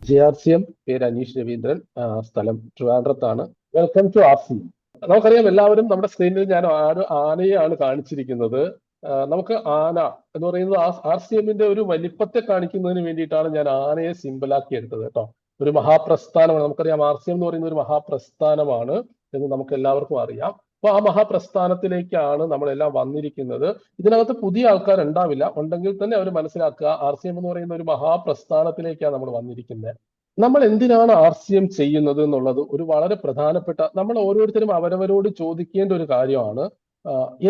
JRCM, പേര് അനീഷ് രവീന്ദ്രൻ, സ്ഥലം ട്രിവാൻഡ്രത്താണ്. Welcome to RCM. നമുക്കറിയാം, എല്ലാവരും നമ്മുടെ സ്ക്രീനിൽ ഞാൻ ആനയാണ് കാണിച്ചിരിക്കുന്നത്. നമുക്ക് ആന എന്ന് പറയുന്നത് RCMന്റെ ഒരു വലിപ്പത്തെ കാണിക്കുന്നതിന് വേണ്ടിയിട്ടാണ് ഞാൻ ആനയെ സിമ്പിളാക്കി എടുത്തത് കേട്ടോ. ഒരു മഹാപ്രസ്ഥാനമാണ്. നമുക്കറിയാം RCM എന്ന് പറയുന്ന ഒരു മഹാപ്രസ്ഥാനമാണ് എന്ന് നമുക്ക് എല്ലാവർക്കും അറിയാം. അപ്പൊ ആ മഹാപ്രസ്ഥാനത്തിലേക്കാണ് നമ്മളെല്ലാം വന്നിരിക്കുന്നത്. ഇതിനകത്ത് പുതിയ ആൾക്കാർ ഉണ്ടാവില്ല, ഉണ്ടെങ്കിൽ തന്നെ അവർ മനസ്സിലാക്കുക RCM എന്ന് പറയുന്ന ഒരു മഹാപ്രസ്ഥാനത്തിലേക്കാണ് നമ്മൾ വന്നിരിക്കുന്നത്. നമ്മൾ എന്തിനാണ് RCM ചെയ്യുന്നത് എന്നുള്ളത് ഒരു വളരെ പ്രധാനപ്പെട്ട, നമ്മൾ ഓരോരുത്തരും അവരവരോട് ചോദിക്കേണ്ട ഒരു കാര്യമാണ്.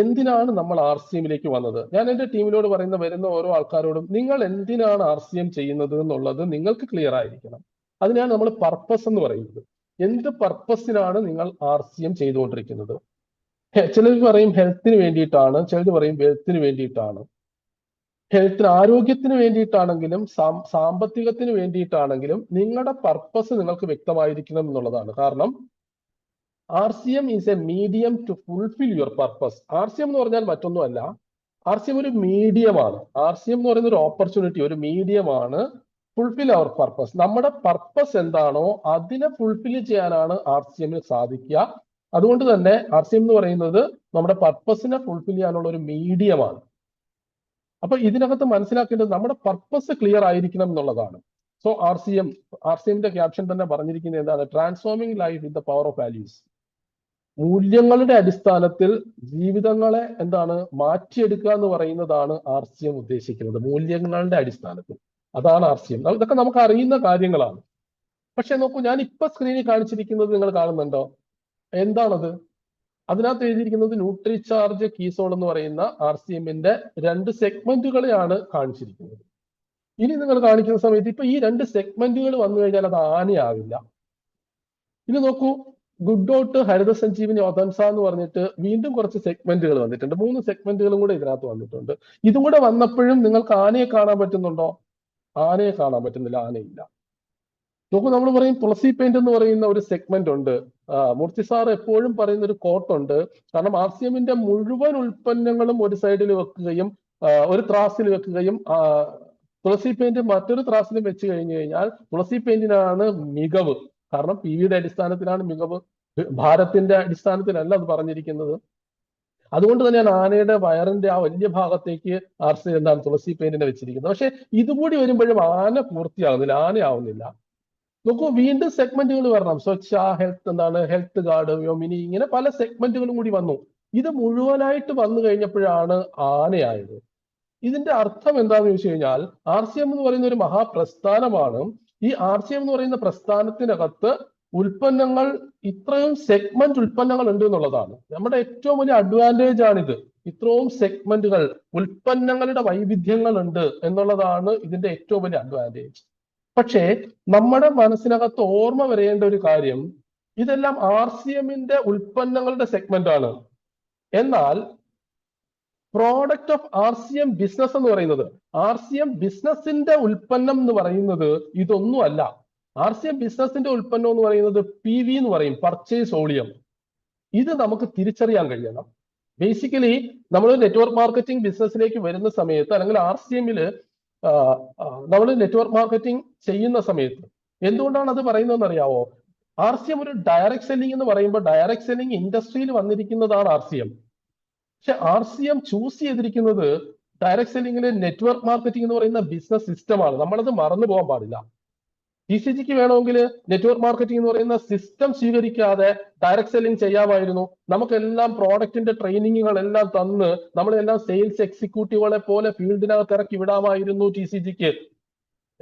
എന്തിനാണ് നമ്മൾ RCMലേക്ക് വന്നത്? ഞാൻ എൻ്റെ ടീമിനോട് വരുന്ന ഓരോ ആൾക്കാരോടും നിങ്ങൾ എന്തിനാണ് RCM ചെയ്യുന്നത് എന്നുള്ളത് നിങ്ങൾക്ക് ക്ലിയർ ആയിരിക്കണം. അതിനാണ് നമ്മൾ പർപ്പസ് എന്ന് പറയുന്നത്. എന്ത് പർപ്പസിനാണ് നിങ്ങൾ RCM ചെയ്തുകൊണ്ടിരിക്കുന്നത്? ചിലർ പറയും ഹെൽത്തിന് വേണ്ടിയിട്ടാണ്, ചിലർ പറയും വെൽത്തിന് വേണ്ടിയിട്ടാണ്. ഹെൽത്തിന്, ആരോഗ്യത്തിന് വേണ്ടിയിട്ടാണെങ്കിലും സാമ്പത്തികത്തിന് വേണ്ടിയിട്ടാണെങ്കിലും നിങ്ങളുടെ പർപ്പസ് നിങ്ങൾക്ക് വ്യക്തമായിരിക്കണം എന്നുള്ളതാണ്. കാരണം RCM is a medium to fulfil your purpose. RCM എന്ന് പറഞ്ഞാൽ മറ്റൊന്നുമല്ല, RCM ഒരു മീഡിയമാണ്. RCM എന്ന് പറയുന്ന ഒരു ഓപ്പർച്യൂണിറ്റി, ഒരു മീഡിയമാണ് ഫുൾഫിൽ അവർ പർപ്പസ്. നമ്മുടെ പർപ്പസ് എന്താണോ അതിനെ ഫുൾഫിൽ ചെയ്യാനാണ് RCM സാധിക്കുക. അതുകൊണ്ട് തന്നെ RCM എന്ന് പറയുന്നത് നമ്മുടെ പർപ്പസിനെ ഫുൾഫിൽ ചെയ്യാനുള്ള ഒരു മീഡിയമാണ്. അപ്പൊ ഇതിനകത്ത് മനസ്സിലാക്കേണ്ടത് നമ്മുടെ പർപ്പസ് ക്ലിയർ ആയിരിക്കണം എന്നുള്ളതാണ്. സോ RCMന്റെ ക്യാപ്ഷൻ തന്നെ പറഞ്ഞിരിക്കുന്നത് എന്താണ്? Transforming life with the power of values. മൂല്യങ്ങളുടെ അടിസ്ഥാനത്തിൽ ജീവിതങ്ങളെ മാറ്റിയെടുക്കുക എന്ന് പറയുന്നതാണ് RCM ഉദ്ദേശിക്കുന്നത്. മൂല്യങ്ങളുടെ അടിസ്ഥാനത്തിൽ, അതാണ് RCM. ഇതൊക്കെ നമുക്ക് അറിയുന്ന കാര്യങ്ങളാണ്. പക്ഷെ നോക്കൂ, ഞാൻ ഇപ്പൊ സ്ക്രീനിൽ കാണിച്ചിരിക്കുന്നത് നിങ്ങൾ കാണുന്നുണ്ടോ? എന്താണത്? അതിനകത്ത് എഴുതിയിരിക്കുന്നത് ന്യൂട്രിചാർജ് കീസോൾ എന്ന് പറയുന്ന RCMന്റെ 2 സെഗ്മെന്റുകളെയാണ് കാണിച്ചിരിക്കുന്നത്. ഇനി നിങ്ങൾ കാണിക്കുന്ന സമയത്ത് ഇപ്പൊ ഈ 2 സെഗ്മെന്റുകൾ വന്നു കഴിഞ്ഞാൽ അത് ആനയാവില്ല. ഇനി നോക്കൂ, ഗുഡ് ഡോട്ട്, ഹരിത സഞ്ജീവനി, ഒതൻസ എന്ന് പറഞ്ഞിട്ട് വീണ്ടും കുറച്ച് സെഗ്മെന്റുകൾ വന്നിട്ടുണ്ട്. 3 സെഗ്മെന്റുകളും കൂടെ ഇതിനകത്ത് വന്നിട്ടുണ്ട്. ഇതും കൂടെ വന്നപ്പോഴും നിങ്ങൾക്ക് ആനയെ കാണാൻ പറ്റുന്നുണ്ടോ? ആനയെ കാണാൻ പറ്റുന്നില്ല, ആനയില്ല. നോക്കൂ, നമ്മൾ പറയും തുളസി പെയിന്റ് എന്ന് പറയുന്ന ഒരു സെഗ്മെന്റ് ഉണ്ട്. മൂർത്തി സാർ എപ്പോഴും പറയുന്ന ഒരു കോട്ടുണ്ട്. കാരണം RCMന്റെ മുഴുവൻ ഉൽപ്പന്നങ്ങളും ഒരു സൈഡിൽ വെക്കുകയും ഒരു ത്രാസിൽ വെക്കുകയും തുളസി പെയിന്റ് മറ്റൊരു ത്രാസിലും വെച്ച് കഴിഞ്ഞു കഴിഞ്ഞാൽ തുളസി പെയിന്റിനാണ് മികവ്. കാരണം PVയുടെ അടിസ്ഥാനത്തിലാണ് മികവ്, ഭാരത്തിന്റെ അടിസ്ഥാനത്തിലല്ല അത് പറഞ്ഞിരിക്കുന്നത്. അതുകൊണ്ട് തന്നെയാണ് ആനയുടെ വയറിന്റെ ആ വലിയ ഭാഗത്തേക്ക് തുളസി പെയിന്റിനെ വെച്ചിരിക്കുന്നത്. പക്ഷെ ഇതുകൂടി വരുമ്പോഴും ആന പൂർത്തിയാകുന്നില്ല, ആനയാവുന്നില്ല. നോക്കൂ, വീണ്ടും സെഗ്മെന്റുകൾ വരണം. സ്വച്ഛ, ഹെൽത്ത് ഗാർഡ്, വ്യോമിനി, ഇങ്ങനെ പല സെഗ്മെന്റുകളും കൂടി വന്നു. ഇത് മുഴുവനായിട്ട് വന്നു കഴിഞ്ഞപ്പോഴാണ് ആനയായത്. ഇതിന്റെ അർത്ഥം എന്താണെന്ന് ചോദിച്ചു കഴിഞ്ഞാൽ RCM എന്ന് പറയുന്ന ഒരു മഹാപ്രസ്ഥാനമാണ്. ഈ RCM എന്ന് പറയുന്ന പ്രസ്ഥാനത്തിനകത്ത് ഉൽപ്പന്നങ്ങൾ, ഇത്രയും സെഗ്മെന്റ് ഉൽപ്പന്നങ്ങൾ ഉണ്ട് എന്നുള്ളതാണ് നമ്മുടെ ഏറ്റവും വലിയ അഡ്വാൻറ്റേജ് ആണിത്. ഇത്രയും സെഗ്മെന്റുകൾ, ഉൽപ്പന്നങ്ങളുടെ വൈവിധ്യങ്ങൾ ഉണ്ട് എന്നുള്ളതാണ് ഇതിന്റെ ഏറ്റവും വലിയ അഡ്വാൻറ്റേജ്. പക്ഷേ നമ്മുടെ മനസ്സിനകത്ത് ഓർമ്മ വരേണ്ട ഒരു കാര്യം, ഇതെല്ലാം RCMന്റെ ഉൽപ്പന്നങ്ങളുടെ സെഗ്മെന്റ് ആണ്. എന്നാൽ പ്രോഡക്റ്റ് ഓഫ് RCM ബിസിനസ് എന്ന് പറയുന്നത്, RCM ബിസിനസിന്റെ ഉൽപ്പന്നം എന്ന് പറയുന്നത് ഇതൊന്നുമല്ല. RCM ബിസിനസിന്റെ ഉൽപ്പന്നം എന്ന് പറയുന്നത് PV എന്ന് പറയും, പർച്ചേസ് വോളിയം. ഇത് നമുക്ക് തിരിച്ചറിയാൻ കഴിയണം. ബേസിക്കലി നമ്മൾ നെറ്റ്വർക്ക് മാർക്കറ്റിംഗ് ബിസിനസ്സിലേക്ക് വരുന്ന സമയത്ത്, അല്ലെങ്കിൽ RCMല് നമ്മൾ നെറ്റ്വർക്ക് മാർക്കറ്റിംഗ് ചെയ്യുന്ന സമയത്ത് എന്തുകൊണ്ടാണ് അത് പറയുന്നതെന്ന് അറിയാവോ? RCM ഒരു ഡയറക്ട് സെല്ലിംഗ് എന്ന് പറയുമ്പോൾ ഡയറക്ട് സെല്ലിംഗ് ഇൻഡസ്ട്രിയിൽ വന്നിരിക്കുന്നതാണ് RCM. പക്ഷെ RCM ചൂസ് ചെയ്തിരിക്കുന്നത് ഡയറക്ട് സെല്ലിംഗിലെ നെറ്റ്വർക്ക് മാർക്കറ്റിംഗ് എന്ന് പറയുന്ന ബിസിനസ് സിസ്റ്റമാണ്. നമ്മളത് മറന്നു പോകാൻ പാടില്ല. TCGക്ക് വേണമെങ്കിൽ നെറ്റ്വർക്ക് മാർക്കറ്റിംഗ് എന്ന് പറയുന്ന സിസ്റ്റം സ്വീകരിക്കാതെ ഡയറക്ട് സെല്ലിംഗ് ചെയ്യാമായിരുന്നു. നമുക്കെല്ലാം പ്രോഡക്റ്റിന്റെ ട്രെയിനിങ്ങുകളെല്ലാം തന്ന് നമ്മളെല്ലാം സെയിൽസ് എക്സിക്യൂട്ടീവുകളെ പോലെ ഫീൽഡിനകത്ത് ഇറക്കി വിടാമായിരുന്നു. TCGക്ക്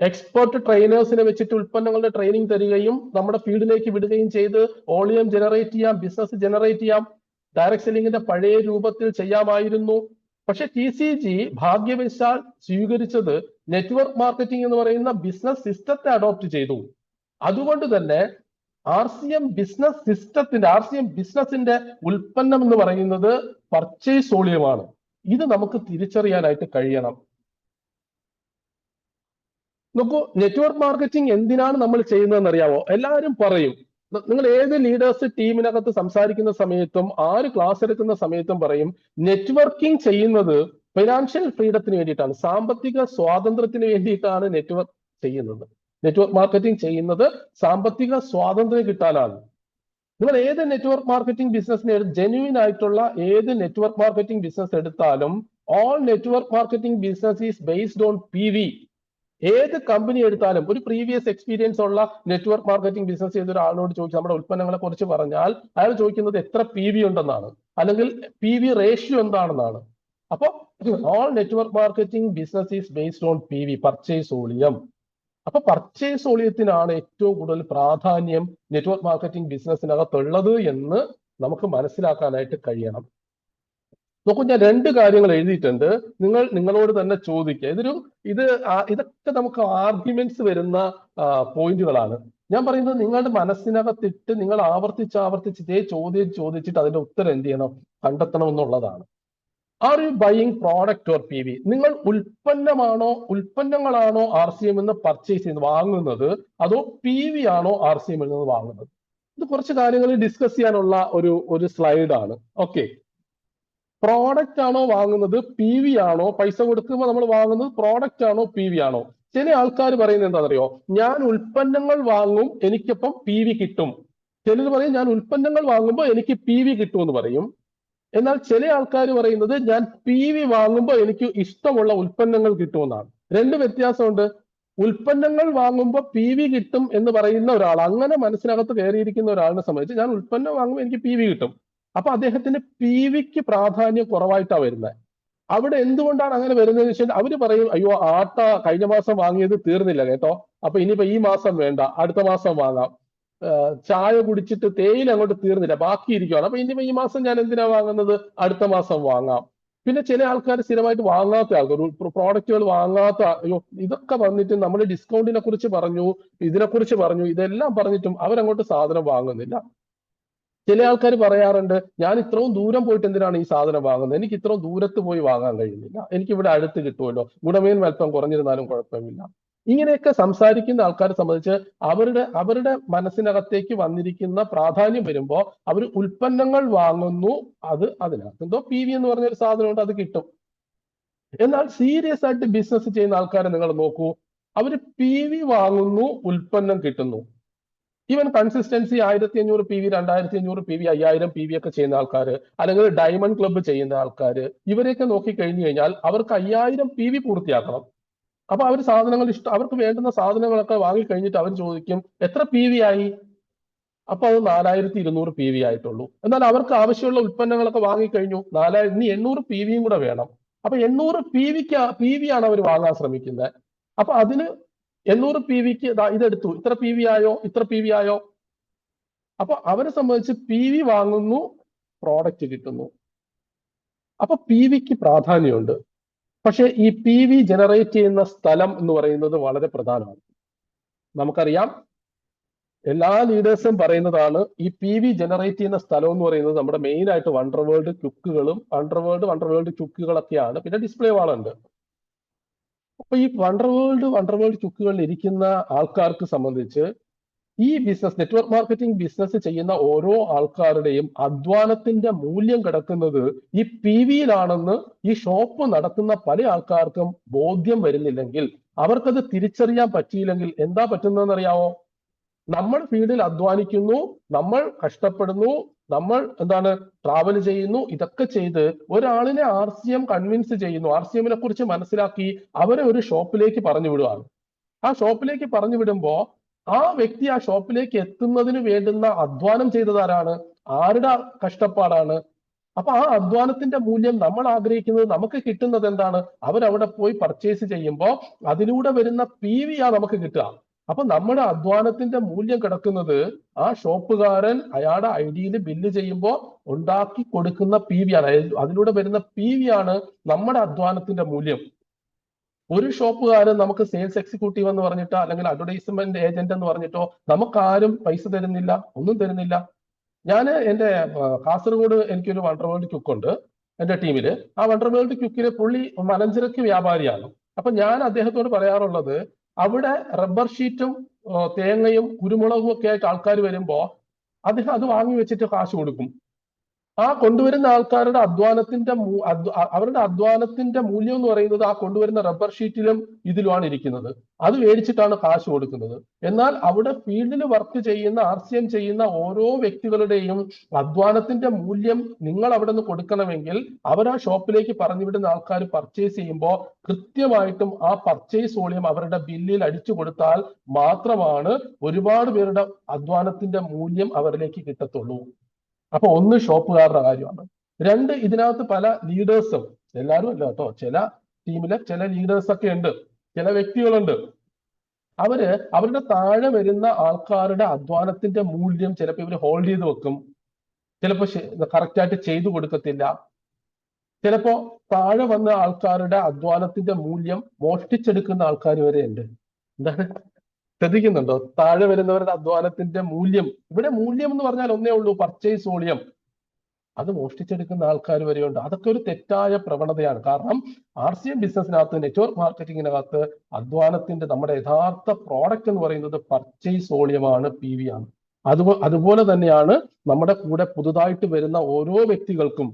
എക്സ്പെർട്ട് ട്രെയിനേഴ്സിനെ വെച്ചിട്ട് ഉൽപ്പന്നങ്ങളുടെ ട്രെയിനിങ് തരികയും നമ്മുടെ ഫീൽഡിലേക്ക് വിടുകയും ചെയ്ത് വോളിയം ജനറേറ്റ് ചെയ്യാം, ബിസിനസ് ജനറേറ്റ് ചെയ്യാം. ഡയറക്ട് സെല്ലിംഗിന്റെ പഴയ രൂപത്തിൽ ചെയ്യാമായിരുന്നു. പക്ഷെ TCG ഭാഗ്യവശാൽ സ്വീകരിച്ചത് നെറ്റ്വർക്ക് മാർക്കറ്റിംഗ് എന്ന് പറയുന്ന ബിസിനസ് സിസ്റ്റത്തെ അഡോപ്റ്റ് ചെയ്തു. അതുകൊണ്ട് തന്നെ RCM ബിസിനസ് സിസ്റ്റത്തിന്റെ, RCM ബിസിനസിന്റെ ഉൽപ്പന്നം എന്ന് പറയുന്നത് പർച്ചേസ് വോളിയമാണ്. ഇത് നമുക്ക് തിരിച്ചറിയാനായിട്ട് കഴിയണം. നോക്കൂ, നെറ്റ്വർക്ക് മാർക്കറ്റിംഗ് എന്തിനാണ് നമ്മൾ ചെയ്യുന്നതെന്ന് അറിയാവോ? എല്ലാവരും പറയും, നിങ്ങൾ ഏത് ലീഡേഴ്സ് ടീമിനകത്ത് സംസാരിക്കുന്ന സമയത്തും, ആര് ക്ലാസ് എടുക്കുന്ന സമയത്തും പറയും, നെറ്റ്വർക്കിംഗ് ചെയ്യുന്നത് ഫൈനാൻഷ്യൽ ഫ്രീഡത്തിന് വേണ്ടിയിട്ടാണ്, സാമ്പത്തിക സ്വാതന്ത്ര്യത്തിന് വേണ്ടിയിട്ടാണ് നെറ്റ്വർക്ക് ചെയ്യുന്നത്. നെറ്റ്വർക്ക് മാർക്കറ്റിംഗ് ചെയ്യുന്നത് സാമ്പത്തിക സ്വാതന്ത്ര്യം കിട്ടാനാണ്. നിങ്ങൾ ഏത് നെറ്റ്വർക്ക് മാർക്കറ്റിംഗ് ബിസിനസ്സിനെ ജെന്യൂൻ ആയിട്ടുള്ള ഏത് നെറ്റ്വർക്ക് മാർക്കറ്റിംഗ് ബിസിനസ് എടുത്താലും all network marketing business is based on PV. ഏത് കമ്പനി എടുത്താലും ഒരു പ്രീവിയസ് എക്സ്പീരിയൻസ് ഉള്ള നെറ്റ്വർക്ക് മാർക്കറ്റിംഗ് ബിസിനസ് ചെയ്ത ഒരാളോട് ചോദിച്ചു നമ്മുടെ ഉൽപ്പന്നങ്ങളെ കുറിച്ച് പറഞ്ഞാൽ അയാൾ ചോദിക്കുന്നത് എത്ര PV ഉണ്ടെന്നാണ്, അല്ലെങ്കിൽ PV റേഷ്യോ എന്താണെന്നാണ്. അപ്പൊ all network marketing business is based on PV, purchase volume. അപ്പൊ പർച്ചേസ് വോളിയത്തിനാണ് ഏറ്റവും കൂടുതൽ പ്രാധാന്യം നെറ്റ്വർക്ക് മാർക്കറ്റിംഗ് ബിസിനസ്സിനകത്തുള്ളത് എന്ന് നമുക്ക് മനസ്സിലാക്കാനായിട്ട് കഴിയണം. നോക്കൂ, ഞാൻ 2 കാര്യങ്ങൾ എഴുതിയിട്ടുണ്ട്. നിങ്ങളോട് തന്നെ ചോദിക്കുക. ഇതൊക്കെ നമുക്ക് ആർഗ്യുമെന്റ്സ് വരുന്ന പോയിന്റുകളാണ്. ഞാൻ പറയുന്നത് നിങ്ങളുടെ മനസ്സിനകത്തിട്ട് നിങ്ങൾ ആവർത്തിച്ച് ഇതേ ചോദ്യം ചോദിച്ചിട്ട് അതിന്റെ ഉത്തരം എന്ത് ചെയ്യണം, കണ്ടെത്തണം എന്നുള്ളതാണ്. Are you buying product or PV? നിങ്ങൾ ഉൽപ്പന്നങ്ങളാണോ RCM എന്ന് പർച്ചേസ് ചെയ്ത് വാങ്ങുന്നത്, അതോ PV ആണോ RCM എന്ന് വാങ്ങുന്നത്? ഇത് കുറച്ച് കാര്യങ്ങൾ ഡിസ്കസ് ചെയ്യാനുള്ള ഒരു സ്ലൈഡാണ്. ഓക്കെ, പ്രോഡക്റ്റ് ആണോ വാങ്ങുന്നത്, PV ആണോ? പൈസ കൊടുക്കുമ്പോൾ നമ്മൾ വാങ്ങുന്നത് പ്രോഡക്റ്റ് ആണോ PV ആണോ? ചില ആൾക്കാർ പറയുന്നത് എന്താണെന്നറിയോ, ഞാൻ ഉൽപ്പന്നങ്ങൾ വാങ്ങും എനിക്കിപ്പം PV കിട്ടും. ചിലർ പറയും ഞാൻ ഉൽപ്പന്നങ്ങൾ വാങ്ങുമ്പോൾ എനിക്ക് PV കിട്ടും എന്ന് പറയും. എന്നാൽ ചില ആൾക്കാർ പറയുന്നത് ഞാൻ PV വാങ്ങുമ്പോൾ എനിക്ക് ഇഷ്ടമുള്ള ഉൽപ്പന്നങ്ങൾ കിട്ടുമെന്നാണ്. 2 വ്യത്യാസമുണ്ട്. ഉൽപ്പന്നങ്ങൾ വാങ്ങുമ്പോൾ PV കിട്ടും എന്ന് പറയുന്ന ഒരാൾ, അങ്ങനെ മനസ്സിനകത്ത് കയറിയിരിക്കുന്ന ഒരാളിനെ സംബന്ധിച്ച് ഞാൻ ഉൽപ്പന്നം വാങ്ങുമ്പോൾ എനിക്ക് PV കിട്ടും, അപ്പൊ അദ്ദേഹത്തിന് PVക്ക് പ്രാധാന്യം കുറവായിട്ടാണ് വരുന്നത്. അവിടെ എന്തുകൊണ്ടാണ് അങ്ങനെ വരുന്നതെന്ന് വെച്ചാൽ അവര് പറയും, അയ്യോ ആട്ട കഴിഞ്ഞ മാസം വാങ്ങിയത് തീർന്നില്ല കേട്ടോ, അപ്പൊ ഇനിയിപ്പോ ഈ മാസം വേണ്ട, അടുത്ത മാസം വാങ്ങാം. ചായ കുടിച്ചിട്ട് തേയില അങ്ങോട്ട് തീർന്നില്ല, ബാക്കിയിരിക്കുകയാണ്, അപ്പൊ ഇനിയിപ്പോ ഈ മാസം ഞാൻ എന്തിനാ വാങ്ങുന്നത്, അടുത്ത മാസം വാങ്ങാം. പിന്നെ ചില ആൾക്കാർ സ്ഥിരമായിട്ട് വാങ്ങാത്ത ആൾക്കാർ, പ്രോഡക്റ്റുകൾ വാങ്ങാത്ത, അയ്യോ ഇതൊക്കെ വന്നിട്ട് നമ്മൾ ഡിസ്കൗണ്ടിനെ കുറിച്ച് പറഞ്ഞു, ഇതിനെക്കുറിച്ച് പറഞ്ഞു, ഇതെല്ലാം പറഞ്ഞിട്ടും അവരങ്ങോട്ട് സാധനം വാങ്ങുന്നില്ല. ചില ആൾക്കാർ പറയാറുണ്ട്, ഞാൻ ഇത്രയും ദൂരം പോയിട്ട് എന്തിനാണ് ഈ സാധനം വാങ്ങുന്നത്, എനിക്ക് ഇത്രയും ദൂരത്ത് പോയി വാങ്ങാൻ കഴിയുന്നില്ല, എനിക്ക് ഇവിടെ അടുത്ത് കിട്ടുമല്ലോ, ഗുണമേന്മ അല്പം കുറഞ്ഞിരുന്നാലും കുഴപ്പമില്ല. ഇങ്ങനെയൊക്കെ സംസാരിക്കുന്ന ആൾക്കാരെ സംബന്ധിച്ച് അവരുടെ മനസ്സിനകത്തേക്ക് വന്നിരിക്കുന്ന പ്രാധാന്യം വരുമ്പോൾ അവർ ഉൽപ്പന്നങ്ങൾ വാങ്ങുന്നു, അതിനകത്ത് എന്തോ PV എന്ന് പറഞ്ഞൊരു സാധനമുണ്ട്, അത് കിട്ടും. എന്നാൽ സീരിയസ് ആയിട്ട് ബിസിനസ് ചെയ്യുന്ന ആൾക്കാരെ നിങ്ങൾ നോക്കൂ, അവർ PV വാങ്ങുന്നു, ഉൽപ്പന്നം കിട്ടുന്നു. Even consistency 1500 PV, 2500 PV, 5000 PV ഒക്കെ ചെയ്യുന്ന ആൾക്കാർ, അല്ലെങ്കിൽ ഡയമണ്ട് ക്ലബ്ബ് ചെയ്യുന്ന ആൾക്കാർ, ഇവരെയൊക്കെ നോക്കി കഴിഞ്ഞു കഴിഞ്ഞാൽ അവർക്ക് 5000 PV പൂർത്തിയാക്കണം. അപ്പൊ അവർ അവർക്ക് വേണ്ടുന്ന സാധനങ്ങളൊക്കെ വാങ്ങിക്കഴിഞ്ഞിട്ട് അവർ ചോദിക്കും എത്ര PV ആയി, അപ്പൊ അത് 4200 PV ആയിട്ടുള്ളൂ. എന്നാൽ അവർക്ക് ആവശ്യമുള്ള ഉൽപ്പന്നങ്ങളൊക്കെ വാങ്ങിക്കഴിഞ്ഞു, 4000, ഇനി 800 PVയും കൂടെ വേണം. അപ്പൊ 800 PV ആണ് അവർ വാങ്ങാൻ ശ്രമിക്കുന്നത്. അപ്പൊ അതിന് 800 PVക്ക് ഇതെടുത്തു, ഇത്ര PV ആയോ, ഇത്ര PV ആയോ. അപ്പൊ അവരെ സംബന്ധിച്ച് PV വാങ്ങുന്നു, പ്രോഡക്റ്റ് കിട്ടുന്നു. അപ്പൊ PVക്ക് പ്രാധാന്യമുണ്ട്. പക്ഷെ ഈ PV ജനറേറ്റ് ചെയ്യുന്ന സ്ഥലം എന്ന് പറയുന്നത് വളരെ പ്രധാനമാണ്. നമുക്കറിയാം, എല്ലാ ലീഡേഴ്സും പറയുന്നതാണ്, ഈ PV ജനറേറ്റ് ചെയ്യുന്ന സ്ഥലം എന്ന് പറയുന്നത് നമ്മുടെ മെയിൻ ആയിട്ട് വണ്ടർവേൾഡ് ക്യുക്കുകളും വണ്ടർവേൾഡ് ക്യുക്കുകളൊക്കെയാണ്. പിന്നെ ഡിസ്പ്ലേ വാളുണ്ട്. അപ്പൊ ഈ വണ്ടർവേൾഡ് ക്യുക്കുകളിൽ ഇരിക്കുന്ന ആൾക്കാർക്ക് സംബന്ധിച്ച് ഈ ബിസിനസ്, നെറ്റ്വർക്ക് മാർക്കറ്റിംഗ് ബിസിനസ് ചെയ്യുന്ന ഓരോ ആൾക്കാരുടെയും അധ്വാനത്തിന്റെ മൂല്യം കിടക്കുന്നത് ഈ PVയിലാണെന്ന് ഈ ഷോപ്പ് നടത്തുന്ന പല ആൾക്കാർക്കും ബോധ്യം വരുന്നില്ലെങ്കിൽ, അവർക്കത് തിരിച്ചറിയാൻ പറ്റിയില്ലെങ്കിൽ എന്താ പറ്റുന്നതെന്ന് അറിയാമോ? നമ്മൾ ഫീൽഡിൽ അധ്വാനിക്കുന്നു, നമ്മൾ കഷ്ടപ്പെടുന്നു, നമ്മൾ ട്രാവൽ ചെയ്യുന്നു, ഇതൊക്കെ ചെയ്ത് ഒരാളിനെ RCM കൺവിൻസ് ചെയ്യുന്നു, RCMനെ കുറിച്ച് മനസ്സിലാക്കി അവരെ ഒരു ഷോപ്പിലേക്ക് പറഞ്ഞു വിടുകയാണ്. ആ ഷോപ്പിലേക്ക് പറഞ്ഞു വിടുമ്പോ ആ വ്യക്തി ആ ഷോപ്പിലേക്ക് എത്തുന്നതിന് വേണ്ടുന്ന അധ്വാനം ചെയ്തത് ആരാണ്, ആരുടെ കഷ്ടപ്പാടാണ്. അപ്പൊ ആ അധ്വാനത്തിന്റെ മൂല്യം നമ്മൾ ആഗ്രഹിക്കുന്നത് നമുക്ക് കിട്ടുന്നത് എന്താണ്, അവരവിടെ പോയി പർച്ചേസ് ചെയ്യുമ്പോൾ അതിലൂടെ വരുന്ന PV നമുക്ക് കിട്ടുക. അപ്പൊ നമ്മുടെ അധ്വാനത്തിന്റെ മൂല്യം കിടക്കുന്നത് ആ ഷോപ്പുകാരൻ അയാളുടെ IDയിൽ ബില്ല് ചെയ്യുമ്പോൾ ഉണ്ടാക്കി കൊടുക്കുന്ന PV ആണ്. അതിലൂടെ വരുന്ന PV ആണ് നമ്മുടെ അധ്വാനത്തിന്റെ മൂല്യം. ഒരു ഷോപ്പുകാരൻ നമുക്ക് സെയിൽസ് എക്സിക്യൂട്ടീവ് എന്ന് പറഞ്ഞിട്ടോ അല്ലെങ്കിൽ അഡ്വർടൈസ്മെന്റ് ഏജന്റ് എന്ന് പറഞ്ഞിട്ടോ നമുക്കാരും പൈസ തരുന്നില്ല, ഒന്നും തരുന്നില്ല. ഞാൻ എന്റെ കാസർഗോഡ് എനിക്കൊരു വണ്ടർവേൾഡ് ക്യുക്കുണ്ട് എന്റെ ടീമില്. ആ വണ്ടർവേൾഡ് ക്യുക്കിന് പുള്ളി മലഞ്ചരക്ക് വ്യാപാരിയാണ്. അപ്പൊ ഞാൻ അദ്ദേഹത്തോട് പറയാറുള്ളത്, അവിടെ റബ്ബർ ഷീറ്റും തേങ്ങയും കുരുമുളകും ഒക്കെ ആയിട്ട് ആൾക്കാർ വരുമ്പോ അദ്ദേഹം അത് വാങ്ങി വെച്ചിട്ട് കാശ് കൊടുക്കും. ആ കൊണ്ടുവരുന്ന ആൾക്കാരുടെ അവരുടെ അധ്വാനത്തിന്റെ മൂല്യം എന്ന് പറയുന്നത് ആ കൊണ്ടുവരുന്ന റബ്ബർ ഷീറ്റിലും ഇതിലുമാണ് ഇരിക്കുന്നത്. അത് മേടിച്ചിട്ടാണ് കാശ് കൊടുക്കുന്നത്. എന്നാൽ അവിടെ ഫീൽഡിൽ വർക്ക് ചെയ്യുന്ന RCM ചെയ്യുന്ന ഓരോ വ്യക്തികളുടെയും അധ്വാനത്തിന്റെ മൂല്യം നിങ്ങൾ അവിടെ നിന്ന് കൊടുക്കണമെങ്കിൽ അവർ ആ ഷോപ്പിലേക്ക് പറഞ്ഞു വിടുന്ന ആൾക്കാർ പർച്ചേസ് ചെയ്യുമ്പോൾ കൃത്യമായിട്ടും ആ പർച്ചേസ് വോളിയം അവരുടെ ബില്ലിൽ അടിച്ചു കൊടുത്താൽ മാത്രമാണ് ഒരുപാട് പേരുടെ അധ്വാനത്തിന്റെ മൂല്യം അവരിലേക്ക് കിട്ടത്തുള്ളൂ. അപ്പൊ ഒന്ന് ഷോപ്പുകാരുടെ കാര്യമാണ്. രണ്ട്, ഇതിനകത്ത് പല ലീഡേഴ്സും, എല്ലാവരും അല്ല കേട്ടോ, ചില ടീമിലെ ചില ലീഡേഴ്സ് ഒക്കെ ഉണ്ട്, ചില വ്യക്തികളുണ്ട്. അവരുടെ താഴെ വരുന്ന ആൾക്കാരുടെ അധ്വാനത്തിന്റെ മൂല്യം ചിലപ്പോൾ ഇവർ ഹോൾഡ് ചെയ്ത് വെക്കും, ചിലപ്പോൾ കറക്റ്റായിട്ട് ചെയ്തു കൊടുക്കത്തില്ല. ചിലപ്പോ താഴെ വന്ന ആൾക്കാരുടെ അധ്വാനത്തിന്റെ മൂല്യം മോഷ്ടിച്ചെടുക്കുന്ന ആൾക്കാർ വരെ ഉണ്ട്. എന്താണ്, ശ്രദ്ധിക്കുന്നുണ്ടോ? താഴെ വരുന്നവരുടെ അധ്വാനത്തിന്റെ മൂല്യം, ഇവിടെ മൂല്യം എന്ന് പറഞ്ഞാൽ ഒന്നേ ഉള്ളൂ, പർച്ചേസ് വോളിയം. അത് മോഷ്ടിച്ചെടുക്കുന്ന ആൾക്കാർ വരെയുണ്ട്. അതൊക്കെ ഒരു തെറ്റായ പ്രവണതയാണ്. കാരണം RCM ബിസിനസ്സിനകത്ത്, നെറ്റ്വർക്ക് മാർക്കറ്റിങ്ങിനകത്ത് അധ്വാനത്തിന്റെ നമ്മുടെ യഥാർത്ഥ പ്രോഡക്റ്റ് എന്ന് പറയുന്നത് പർച്ചേസ് വോളിയമാണ്, PV ആണ്. അതുപോലെ തന്നെയാണ് നമ്മുടെ കൂടെ പുതുതായിട്ട് വരുന്ന ഓരോ വ്യക്തികൾക്കും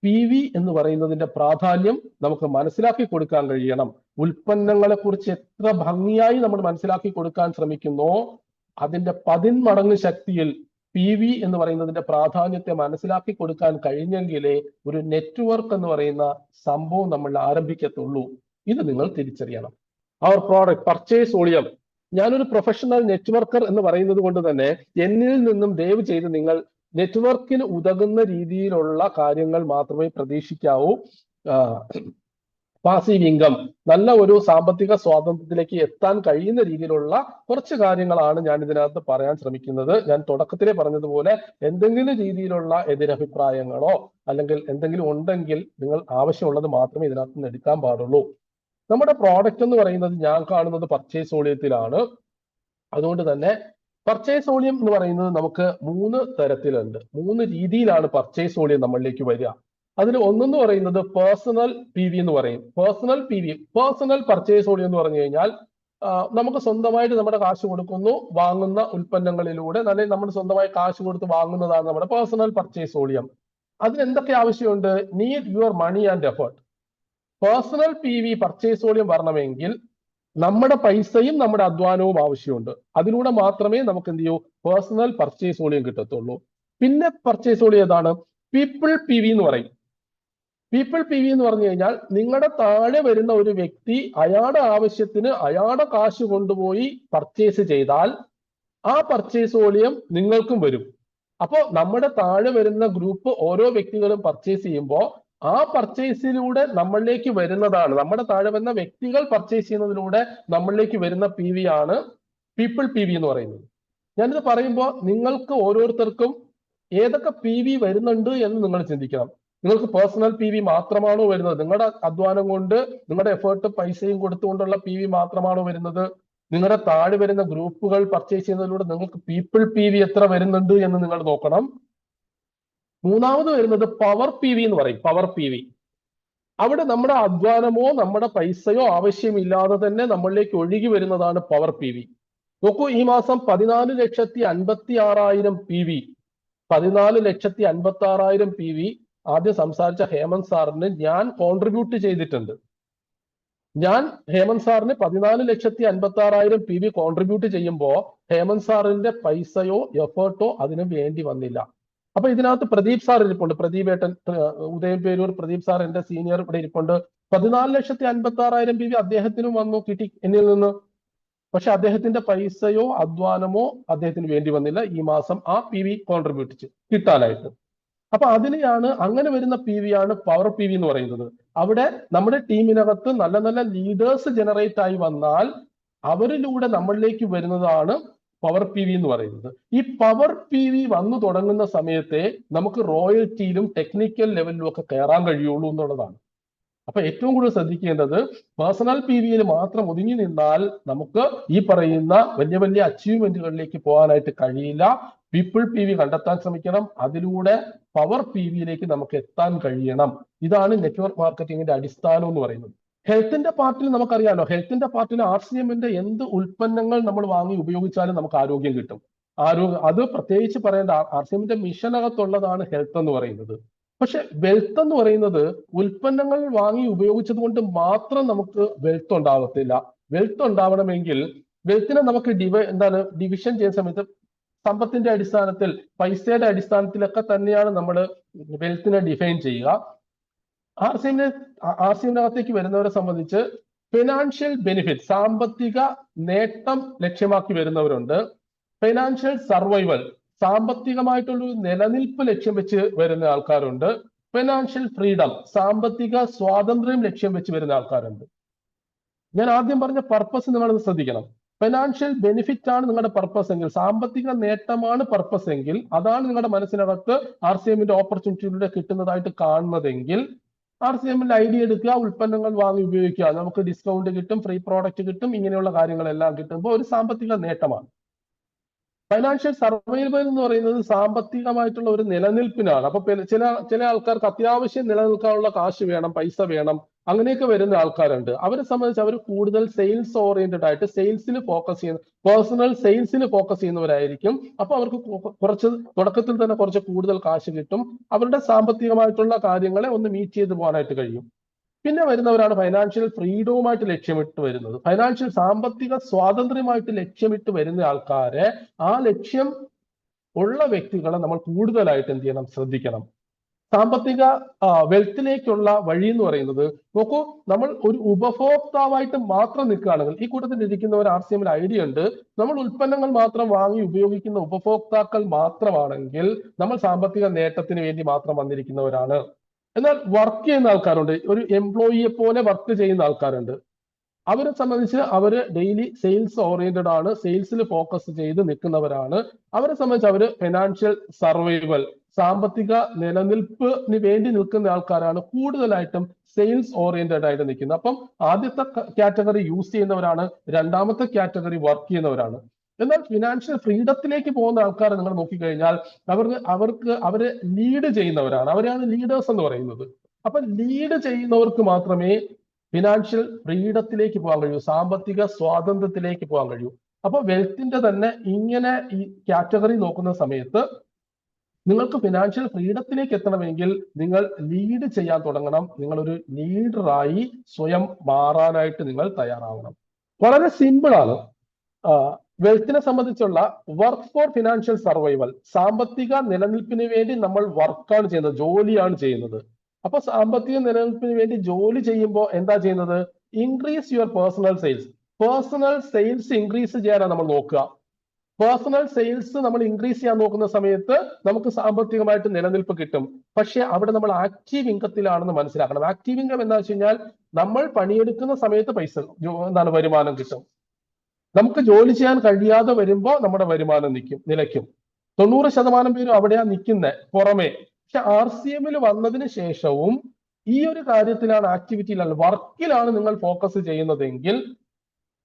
PV എന്ന് പറയുന്നതിന്റെ പ്രാധാന്യം നമുക്ക് മനസ്സിലാക്കി കൊടുക്കാൻ കഴിയണം. ഉൽപ്പന്നങ്ങളെ കുറിച്ച് എത്ര ഭംഗിയായി നമ്മൾ മനസ്സിലാക്കി കൊടുക്കാൻ ശ്രമിക്കുന്നോ അതിന്റെ 10 മടങ്ങ് ശക്തിയിൽ PV എന്ന് പറയുന്നതിന്റെ പ്രാധാന്യത്തെ മനസ്സിലാക്കി കൊടുക്കാൻ കഴിഞ്ഞെങ്കിലേ ഒരു നെറ്റ്വർക്ക് എന്ന് പറയുന്ന സംഭവം നമ്മൾ ആരംഭിക്കത്തുള്ളൂ. ഇത് നിങ്ങൾ തിരിച്ചറിയണം. അവർ പ്രോഡക്റ്റ് പർച്ചേസ് വോളിയം. ഞാനൊരു പ്രൊഫഷണൽ നെറ്റ്വർക്കർ എന്ന് പറയുന്നത് കൊണ്ട് തന്നെ എന്നിൽ നിന്നും ദയവ് ചെയ്ത് നിങ്ങൾ നെറ്റ്വർക്കിന് ഉതകുന്ന രീതിയിലുള്ള കാര്യങ്ങൾ മാത്രമേ പ്രതീക്ഷിക്കാവൂ. പാസീവ് ഇൻകം, നല്ല ഒരു സാമ്പത്തിക സ്വാതന്ത്ര്യത്തിലേക്ക് എത്താൻ കഴിയുന്ന രീതിയിലുള്ള കുറച്ച് കാര്യങ്ങളാണ് ഞാൻ ഇതിനകത്ത് പറയാൻ ശ്രമിക്കുന്നത്. ഞാൻ തുടക്കത്തിലേ പറഞ്ഞതുപോലെ എന്തെങ്കിലും രീതിയിലുള്ള എതിരഭിപ്രായങ്ങളോ അല്ലെങ്കിൽ എന്തെങ്കിലും ഉണ്ടെങ്കിൽ നിങ്ങൾ ആവശ്യമുള്ളത് മാത്രമേ ഇതിനകത്ത് നിന്ന് എടുക്കാൻ പാടുള്ളൂ. നമ്മുടെ പ്രോഡക്റ്റ് എന്ന് പറയുന്നത് ഞാൻ കാണുന്നത് പർച്ചേസ് വോളിയത്തിലാണ്. അതുകൊണ്ട് തന്നെ പർച്ചേസ് വോളിയം എന്ന് പറയുന്നത് നമുക്ക് 3 തരത്തിലുണ്ട്, 3 രീതിയിലാണ് പർച്ചേസ് വോളിയം നമ്മളിലേക്ക് വരിക. അതിൽ ഒന്നെന്ന് പറയുന്നത് പേഴ്സണൽ PV എന്ന് പറയും. പേഴ്സണൽ പർച്ചേസ് വോളിയം എന്ന് പറഞ്ഞു കഴിഞ്ഞാൽ നമുക്ക് സ്വന്തമായിട്ട് നമ്മുടെ കാശ് കൊടുക്കുന്നു, വാങ്ങുന്ന ഉൽപ്പന്നങ്ങളിലൂടെ അല്ലെങ്കിൽ നമ്മൾ സ്വന്തമായി കാശ് കൊടുത്ത് വാങ്ങുന്നതാണ് നമ്മുടെ പേഴ്സണൽ പർച്ചേസ് വോളിയം. അതിന് എന്തൊക്കെ ആവശ്യമുണ്ട്? Need your money and effort. Personal PV purchase volume വരണമെങ്കിൽ നമ്മുടെ പൈസയും നമ്മുടെ അധ്വാനവും ആവശ്യമുണ്ട്. അതിലൂടെ മാത്രമേ നമുക്ക് എന്ത് ചെയ്യൂ, പേഴ്സണൽ പർച്ചേസ് വോളിയം കിട്ടത്തുള്ളൂ. പിന്നെ പർച്ചേസ് വോളിയം ഏതാണ്? പീപ്പിൾ PV എന്ന് പറയും. പീപ്പിൾ PV എന്ന് പറഞ്ഞു കഴിഞ്ഞാൽ നിങ്ങളുടെ താഴെ വരുന്ന ഒരു വ്യക്തി അയാളുടെ ആവശ്യത്തിന് അയാളുടെ കാശ് കൊണ്ടുപോയി പർച്ചേസ് ചെയ്താൽ ആ പർച്ചേസ് വോളിയം നിങ്ങൾക്കും വരും. അപ്പോൾ നമ്മുടെ താഴെ വരുന്ന ഗ്രൂപ്പ് ഓരോ വ്യക്തികളും പർച്ചേസ് ചെയ്യുമ്പോൾ ആ പർച്ചേസിലൂടെ നമ്മളിലേക്ക് വരുന്നതാണ്, നമ്മുടെ താഴെ വരുന്ന വ്യക്തികൾ പർച്ചേസ് ചെയ്യുന്നതിലൂടെ നമ്മളിലേക്ക് വരുന്ന PV ആണ് പീപ്പിൾ PV എന്ന് പറയുന്നത്. ഞാനിത് പറയുമ്പോൾ നിങ്ങൾക്ക് ഓരോരുത്തർക്കും ഏതൊക്കെ PV വരുന്നുണ്ട് എന്ന് നിങ്ങൾ ചിന്തിക്കണം. നിങ്ങൾക്ക് പേഴ്സണൽ PV മാത്രമാണോ വരുന്നത്? നിങ്ങളുടെ അധ്വാനം കൊണ്ട് നിങ്ങളുടെ എഫേർട്ട് പൈസയും കൊടുത്തുകൊണ്ടുള്ള PV മാത്രമാണോ വരുന്നത്? നിങ്ങളുടെ താഴെ വരുന്ന ഗ്രൂപ്പുകൾ പർച്ചേസ് ചെയ്യുന്നതിലൂടെ നിങ്ങൾക്ക് പീപ്പിൾ PV എത്ര വരുന്നുണ്ട് എന്ന് നിങ്ങൾ നോക്കണം. മൂന്നാമത് വരുന്നത് പവർ PV എന്ന് പറയും. പവർ PV, അവിടെ നമ്മുടെ അധ്വാനമോ നമ്മുടെ പൈസയോ ആവശ്യമില്ലാതെ തന്നെ നമ്മളിലേക്ക് ഒഴുകി വരുന്നതാണ് പവർ PV. നോക്കൂ, ഈ മാസം 14,56,000 PV, 14,56,000 PV ആദ്യം സംസാരിച്ച ഹേമന്ത് സാറിന് ഞാൻ കോൺട്രിബ്യൂട്ട് ചെയ്തിട്ടുണ്ട്. ഞാൻ ഹേമന്ത് സാറിന് 14,56,000 PV കോൺട്രിബ്യൂട്ട് ചെയ്യുമ്പോൾ ഹേമന്ത് സാറിന്റെ പൈസയോ എഫേർട്ടോ അതിന് വേണ്ടി വന്നില്ല. അപ്പൊ ഇതിനകത്ത് പ്രദീപ് സാർ ഇരിപ്പുണ്ട്, പ്രദീപ് ഏട്ടൻ, ഉദയംപേരൂർ പ്രദീപ് സാർ എന്റെ സീനിയർ ഇവിടെ ഇരിപ്പുണ്ട്. 14,56,000 PV അദ്ദേഹത്തിനും വന്നു, കിട്ടി എന്നിൽ നിന്ന്. പക്ഷെ അദ്ദേഹത്തിന്റെ പൈസയോ അധ്വാനമോ അദ്ദേഹത്തിന് വേണ്ടി വന്നില്ല ഈ മാസം ആ PV കോൺട്രിബ്യൂട്ട് കിട്ടാനായിട്ട്. അപ്പൊ അതിനെയാണ്, അങ്ങനെ വരുന്ന PV ആണ് പവർ PV എന്ന് പറയുന്നത്. അവിടെ നമ്മുടെ ടീമിനകത്ത് നല്ല നല്ല ലീഡേഴ്സ് ജനറേറ്റ് ആയി വന്നാൽ അവരിലൂടെ നമ്മളിലേക്ക് വരുന്നതാണ് പവർ PV എന്ന് പറയുന്നത്. ഈ പവർ PV വന്നു തുടങ്ങുന്ന സമയത്തെ നമുക്ക് റോയൽറ്റിയിലും ടെക്നിക്കൽ ലെവലിലും ഒക്കെ കയറാൻ കഴിയുള്ളൂ എന്നുള്ളതാണ്. അപ്പൊ ഏറ്റവും കൂടുതൽ ശ്രദ്ധിക്കേണ്ടത് പേഴ്സണൽ PVയിൽ മാത്രം ഒതുങ്ങി നിന്നാൽ നമുക്ക് ഈ പറയുന്ന വലിയ വലിയ അച്ചീവ്മെന്റുകളിലേക്ക് പോകാനായിട്ട് കഴിയില്ല. പീപ്പിൾ PV കണ്ടെത്താൻ ശ്രമിക്കണം, അതിലൂടെ പവർ PVയിലേക്ക് നമുക്ക് എത്താൻ കഴിയണം. ഇതാണ് നെറ്റ്വർക്ക് മാർക്കറ്റിംഗിന്റെ അടിസ്ഥാനം എന്ന് പറയുന്നത്. ഹെൽത്തിന്റെ പാർട്ടിൽ നമുക്കറിയാലോ, ഹെൽത്തിന്റെ പാർട്ടിൽ RCMന്റെ എന്ത് ഉൽപ്പന്നങ്ങൾ നമ്മൾ വാങ്ങി ഉപയോഗിച്ചാലും നമുക്ക് ആരോഗ്യം കിട്ടും. അത് പ്രത്യേകിച്ച് പറയേണ്ട RCMന്റെ മിഷനകത്തുള്ളതാണ് ഹെൽത്ത് എന്ന് പറയുന്നത്. പക്ഷെ വെൽത്ത് എന്ന് പറയുന്നത് ഉൽപ്പന്നങ്ങൾ വാങ്ങി ഉപയോഗിച്ചത് കൊണ്ട് മാത്രം നമുക്ക് വെൽത്ത് ഉണ്ടാവത്തില്ല. വെൽത്ത് ഉണ്ടാവണമെങ്കിൽ വെൽത്തിനെ നമുക്ക് ഡിവിഷൻ ചെയ്യുന്ന സമയത്ത് സമ്പത്തിന്റെ അടിസ്ഥാനത്തിൽ, പൈസയുടെ അടിസ്ഥാനത്തിലൊക്കെ തന്നെയാണ് നമ്മൾ വെൽത്തിനെ ഡിഫൈൻ ചെയ്യുക. RCMനകത്തേക്ക് വരുന്നവരെ സംബന്ധിച്ച് ഫിനാൻഷ്യൽ ബെനിഫിറ്റ്, സാമ്പത്തിക നേട്ടം ലക്ഷ്യമാക്കി വരുന്നവരുണ്ട്. ഫൈനാൻഷ്യൽ സർവൈവൽ, സാമ്പത്തികമായിട്ടുള്ള നിലനിൽപ്പ് ലക്ഷ്യം വെച്ച് വരുന്ന ആൾക്കാരുണ്ട്. ഫൈനാൻഷ്യൽ ഫ്രീഡം, സാമ്പത്തിക സ്വാതന്ത്ര്യം ലക്ഷ്യം വെച്ച് വരുന്ന ആൾക്കാരുണ്ട്. ഞാൻ ആദ്യം പറഞ്ഞ പർപ്പസ് നിങ്ങളത് ശ്രദ്ധിക്കണം. ഫൈനാൻഷ്യൽ ബെനിഫിറ്റ് ആണ് നിങ്ങളുടെ പർപ്പസ് എങ്കിൽ, സാമ്പത്തിക നേട്ടമാണ് പർപ്പസ് എങ്കിൽ, അതാണ് നിങ്ങളുടെ മനസ്സിനകത്ത് RCMന്റെ ഓപ്പർച്യൂണിറ്റിയിലൂടെ കിട്ടുന്നതായിട്ട് കാണുന്നതെങ്കിൽ RCMന്റെ ഐഡിയ എടുക്കുക, ഉൽപ്പന്നങ്ങൾ വാങ്ങി ഉപയോഗിക്കുക, നമുക്ക് ഡിസ്കൗണ്ട് കിട്ടും, ഫ്രീ പ്രോഡക്റ്റ് കിട്ടും, ഇങ്ങനെയുള്ള കാര്യങ്ങളെല്ലാം കിട്ടുമ്പോൾ ഒരു സാമ്പത്തിക നേട്ടമാണ്. ഫൈനാൻഷ്യൽ സർവൈവൽ എന്ന് പറയുന്നത് സാമ്പത്തികമായിട്ടുള്ള ഒരു നിലനിൽപ്പിനാണ്. അപ്പൊ ചില ആൾക്കാർക്ക് അത്യാവശ്യം നിലനിൽക്കാനുള്ള കാശ് വേണം, പൈസ വേണം, അങ്ങനെയൊക്കെ വരുന്ന ആൾക്കാരുണ്ട്. അവരെ സംബന്ധിച്ച് അവർ കൂടുതൽ സെയിൽസ് ഓറിയന്റഡ് ആയിട്ട് സെയിൽസിൽ ഫോക്കസ് ചെയ്യുന്ന, പേഴ്സണൽ സെയിൽസിൽ ഫോക്കസ് ചെയ്യുന്നവരായിരിക്കും. അപ്പൊ അവർക്ക് കുറച്ച് തുടക്കത്തിൽ തന്നെ കുറച്ച് കൂടുതൽ കാശ് കിട്ടും, അവരുടെ സാമ്പത്തികമായിട്ടുള്ള കാര്യങ്ങളെ ഒന്ന് മീറ്റ് ചെയ്ത് പോകാനായിട്ട് കഴിയും. പിന്നെ വരുന്നവരാണ് ഫൈനാൻഷ്യൽ ഫ്രീഡവുമായിട്ട് ലക്ഷ്യമിട്ട് വരുന്നത്. ഫൈനാൻഷ്യൽ സാമ്പത്തിക സ്വാതന്ത്ര്യമായിട്ട് ലക്ഷ്യമിട്ട് വരുന്ന ആൾക്കാരെ, ആ ലക്ഷ്യം ഉള്ള വ്യക്തികളെ നമ്മൾ കൂടുതലായിട്ട് എന്ത് ചെയ്യണം, ശ്രദ്ധിക്കണം. സാമ്പത്തിക വെൽത്തിലേക്കുള്ള വഴി എന്ന് പറയുന്നത്, നോക്കൂ, നമ്മൾ ഒരു ഉപഭോക്താവായിട്ട് മാത്രം നിൽക്കുകയാണെങ്കിൽ, ഈ കൂട്ടത്തിൽ ഇരിക്കുന്നവർ RCMൽ ഐഡിയ ഉണ്ട്, നമ്മൾ ഉൽപ്പന്നങ്ങൾ മാത്രം വാങ്ങി ഉപയോഗിക്കുന്ന ഉപഭോക്താക്കൾ മാത്രമാണെങ്കിൽ നമ്മൾ സാമ്പത്തിക നേട്ടത്തിന് വേണ്ടി മാത്രം വന്നിരിക്കുന്നവരാണ്. എന്നാൽ വർക്ക് ചെയ്യുന്ന ആൾക്കാരുണ്ട്, ഒരു എംപ്ലോയിയെ പോലെ വർക്ക് ചെയ്യുന്ന ആൾക്കാരുണ്ട്. അവരെ സംബന്ധിച്ച് അവര് ഡെയിലി സെയിൽസ് ഓറിയന്റഡ് ആണ്, സെയിൽസിൽ ഫോക്കസ് ചെയ്ത് നിൽക്കുന്നവരാണ്. അവരെ സംബന്ധിച്ച് അവര് ഫൈനാൻഷ്യൽ സർവൈവൽ, സാമ്പത്തിക നിലനിൽപ്പിന് വേണ്ടി നിൽക്കുന്ന ആൾക്കാരാണ് കൂടുതലായിട്ടും സെയിൽസ് ഓറിയന്റഡ് ആയിട്ട് നിൽക്കുന്നത്. അപ്പം ആദ്യത്തെ കാറ്റഗറി യൂസ് ചെയ്യുന്നവരാണ്, രണ്ടാമത്തെ കാറ്റഗറി വർക്ക് ചെയ്യുന്നവരാണ്. എന്നാൽ ഫിനാൻഷ്യൽ ഫ്രീഡത്തിലേക്ക് പോകുന്ന ആൾക്കാർ നിങ്ങൾ നോക്കിക്കഴിഞ്ഞാൽ അവര് ലീഡ് ചെയ്യുന്നവരാണ്, അവരാണ് ലീഡേഴ്സ് എന്ന് പറയുന്നത്. അപ്പൊ ലീഡ് ചെയ്യുന്നവർക്ക് മാത്രമേ ഫിനാൻഷ്യൽ ഫ്രീഡത്തിലേക്ക് പോകാൻ കഴിയൂ, സാമ്പത്തിക സ്വാതന്ത്ര്യത്തിലേക്ക് പോകാൻ കഴിയൂ. അപ്പൊ വെൽത്തിന്റെ തന്നെ ഇങ്ങനെ ഈ കാറ്റഗറി നോക്കുന്ന സമയത്ത് നിങ്ങൾക്ക് ഫിനാൻഷ്യൽ ഫ്രീഡത്തിലേക്ക് എത്തണമെങ്കിൽ നിങ്ങൾ ലീഡ് ചെയ്യാൻ തുടങ്ങണം. നിങ്ങളൊരു ലീഡറായി സ്വയം മാറാനായിട്ട് നിങ്ങൾ തയ്യാറാവണം. വളരെ സിമ്പിൾ ആണ്. വെൽത്തിനെ സംബന്ധിച്ചുള്ള വർക്ക് ഫോർ ഫിനാൻഷ്യൽ സർവൈവൽ, സാമ്പത്തിക നിലനിൽപ്പിന് വേണ്ടി നമ്മൾ വർക്കാണ് ചെയ്യുന്നത്, ജോലിയാണ് ചെയ്യുന്നത്. അപ്പൊ സാമ്പത്തിക നിലനിൽപ്പിന് വേണ്ടി ജോലി ചെയ്യുമ്പോൾ എന്താ ചെയ്യുന്നത്? Increase your personal sales. Personal sales increase ചെയ്യാനാണ് നമ്മൾ നോക്കുക. പേഴ്സണൽ സെയിൽസ് നമ്മൾ ഇൻക്രീസ് ചെയ്യാൻ നോക്കുന്ന സമയത്ത് നമുക്ക് സാമ്പത്തികമായിട്ട് നിലനിൽപ്പ് കിട്ടും. പക്ഷെ അവിടെ നമ്മൾ ആക്റ്റീവ് ഇൻകത്തിലാണെന്ന് മനസ്സിലാക്കണം. ആക്റ്റീവ് ഇൻകം എന്താ വെച്ച് കഴിഞ്ഞാൽ നമ്മൾ പണിയെടുക്കുന്ന സമയത്ത് പൈസ വരുമാനം കിട്ടും. നമുക്ക് ജോലി ചെയ്യാൻ കഴിയാതെ വരുമ്പോൾ നമ്മുടെ വരുമാനം നിലയ്ക്കും. 90% പേരും അവിടെയാ നിൽക്കുന്നത് പുറമെ. പക്ഷെ RCMൽ വന്നതിന് ശേഷവും ഈ ഒരു കാര്യത്തിലാണ്, ആക്ടിവിറ്റിയിലാണ്, വർക്കിലാണ് നിങ്ങൾ ഫോക്കസ് ചെയ്യുന്നതെങ്കിൽ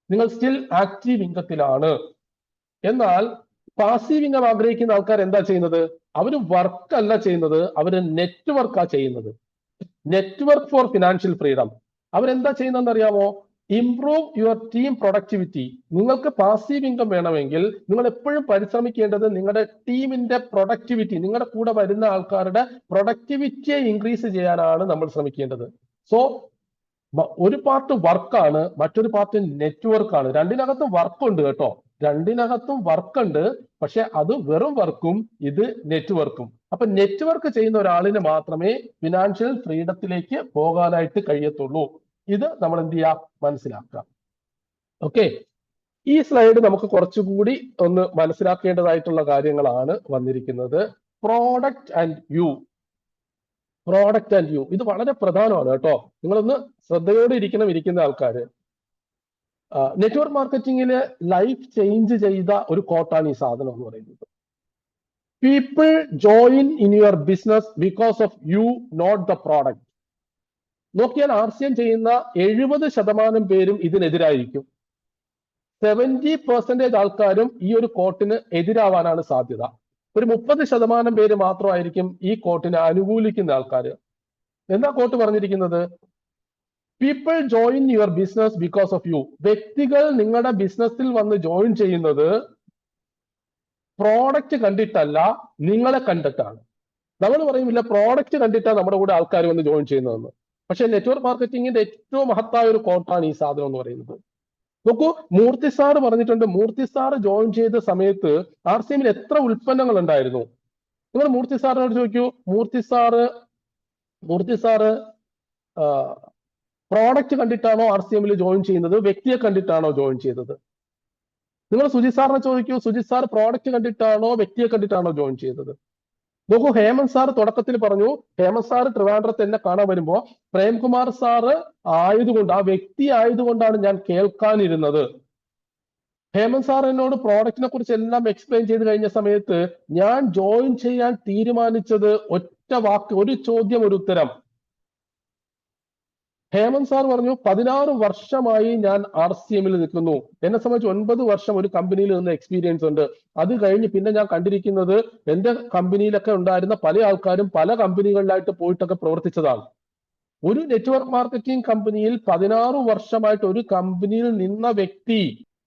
നിങ്ങൾ സ്റ്റിൽ ആക്റ്റീവ് ഇൻകത്തിലാണ്. എന്നാൽ പാസീവ് ഇൻകം ആഗ്രഹിക്കുന്ന ആൾക്കാർ എന്താ ചെയ്യുന്നത്? അവര് വർക്ക് അല്ല ചെയ്യുന്നത്, അവര് നെറ്റ്വർക്കാ ചെയ്യുന്നത്. Network four financial freedom. അവരെന്താ ചെയ്യുന്നതെന്ന് അറിയാമോ? Improve your team productivity. നിങ്ങൾക്ക് പാസീവ് ഇൻകം വേണമെങ്കിൽ നിങ്ങൾ എപ്പോഴും പരിശ്രമിക്കേണ്ടത് നിങ്ങളുടെ ടീമിന്റെ പ്രൊഡക്ടിവിറ്റി, നിങ്ങളുടെ കൂടെ വരുന്ന ആൾക്കാരുടെ പ്രൊഡക്ടിവിറ്റിയെ ഇൻക്രീസ് ചെയ്യാനാണ് നമ്മൾ ശ്രമിക്കേണ്ടത്. സോ ഒരു പാർട്ട് വർക്കാണ്, മറ്റൊരു പാർട്ട് നെറ്റ്വർക്കാണ്. രണ്ടിനകത്തും വർക്കുണ്ട് കേട്ടോ, രണ്ടിനകത്തും വർക്കുണ്ട്. പക്ഷെ അത് വെറും വർക്കും ഇത് നെറ്റ്വർക്കും. അപ്പൊ നെറ്റ്വർക്ക് ചെയ്യുന്ന ഒരാളിന് മാത്രമേ ഫിനാൻഷ്യൽ ഫ്രീഡത്തിലേക്ക് പോകാനായിട്ട് കഴിയത്തുള്ളൂ. ഇത് നമ്മൾ എന്ത് ചെയ്യാം, മനസ്സിലാക്കാം. ഓക്കെ, ഈ സ്ലൈഡ് നമുക്ക് കുറച്ചുകൂടി ഒന്ന് മനസ്സിലാക്കേണ്ടതായിട്ടുള്ള കാര്യങ്ങളാണ് വന്നിരിക്കുന്നത്. Product and view. Product and view ഇത് വളരെ പ്രധാനമാണ് കേട്ടോ. നിങ്ങളൊന്ന് ശ്രദ്ധയോടെ ഇരിക്കുന്ന ആൾക്കാര്. നെറ്റ്വർക്ക് മാർക്കറ്റിംഗില് ലൈഫ് ചേഞ്ച് ചെയ്ത ഒരു കോട്ടാണ് ഈ സാധനം എന്ന് പറയുന്നത്. People join in your business because of you, not the product. നോക്കിയാൽ RCM ചെയ്യുന്ന 70% പേരും ഇതിനെതിരായിരിക്കും. 70% ആൾക്കാരും ഈ ഒരു കോട്ടിന് എതിരാവാനാണ് സാധ്യത. ഒരു 30% പേര് മാത്രമായിരിക്കും ഈ കോട്ടിനെ അനുകൂലിക്കുന്ന ആൾക്കാർ. എന്താ കോട്ട് പറഞ്ഞിരിക്കുന്നത്? People join your business because of you. വ്യക്തികൾ നിങ്ങളുടെ ബിസിനസ്സിൽ വന്ന് ജോയിൻ ചെയ്യുന്നത് പ്രോഡക്റ്റ് കണ്ടിട്ടല്ല, നിങ്ങളെ കണ്ടിട്ടാണ്. നമ്മൾ പറയുമില്ല പ്രോഡക്റ്റ് കണ്ടിട്ടാണ് നമ്മുടെ കൂടെ ആൾക്കാർ വന്ന് ജോയിൻ ചെയ്യുന്നതെന്ന്. പക്ഷെ നെറ്റ്വർക്ക് മാർക്കറ്റിംഗിന്റെ ഏറ്റവും മഹത്തായ ഒരു കോട്ടാണ് ഈ സാധനം എന്ന് പറയുന്നത്. നോക്കൂ, മൂർത്തി സാറ് പറഞ്ഞിട്ടുണ്ട്, മൂർത്തി സാറ് ജോയിൻ ചെയ്ത സമയത്ത് RCMൽ എത്ര ഉൽപ്പന്നങ്ങൾ ഉണ്ടായിരുന്നു. നിങ്ങൾ മൂർത്തി സാറിനോട് ചോദിക്കൂ, മൂർത്തി സാറ് പ്രോഡക്റ്റ് കണ്ടിട്ടാണോ RCMൽ ജോയിൻ ചെയ്യുന്നത്, വ്യക്തിയെ കണ്ടിട്ടാണോ ജോയിൻ ചെയ്തത്? നിങ്ങൾ സുജിത് സാറിനെ ചോദിക്കൂ, സുജിത് സാർ പ്രോഡക്റ്റ് കണ്ടിട്ടാണോ വ്യക്തിയെ കണ്ടിട്ടാണോ ജോയിൻ ചെയ്തത്? നോക്കൂ, ഹേമന്ത് സാർ തുടക്കത്തിൽ പറഞ്ഞു, ഹേമന്ത് സാർ ട്രിവാൻഡ്രത്ത് എന്നെ കാണാൻ വരുമ്പോ പ്രേംകുമാർ സാറ് ആയതുകൊണ്ട്, ആ വ്യക്തി ആയതുകൊണ്ടാണ് ഞാൻ കേൾക്കാനിരുന്നത്. ഹേമന്ത് സാർ എന്നോട് പ്രോഡക്റ്റിനെ കുറിച്ച് എല്ലാം എക്സ്പ്ലെയിൻ ചെയ്ത് കഴിഞ്ഞ സമയത്ത് ഞാൻ ജോയിൻ ചെയ്യാൻ തീരുമാനിച്ചത് ഒറ്റ വാക്ക്, ഒരു ചോദ്യം ഒരു ഉത്തരം. ഹേമന്ത് സാർ പറഞ്ഞു, 16 വർഷമായി ഞാൻ RCMൽ നിൽക്കുന്നു. എന്നെ സംബന്ധിച്ച് 9 വർഷം ഒരു കമ്പനിയിൽ നിന്ന് എക്സ്പീരിയൻസ് ഉണ്ട്. അത് കഴിഞ്ഞ് പിന്നെ ഞാൻ കണ്ടിരിക്കുന്നത് എന്റെ കമ്പനിയിലൊക്കെ ഉണ്ടായിരുന്ന പല ആൾക്കാരും പല കമ്പനികളിലായിട്ട് പോയിട്ടൊക്കെ പ്രവർത്തിച്ചതാണ്. ഒരു നെറ്റ്വർക്ക് മാർക്കറ്റിംഗ് കമ്പനിയിൽ 16 വർഷമായിട്ട് ഒരു കമ്പനിയിൽ നിന്ന വ്യക്തി,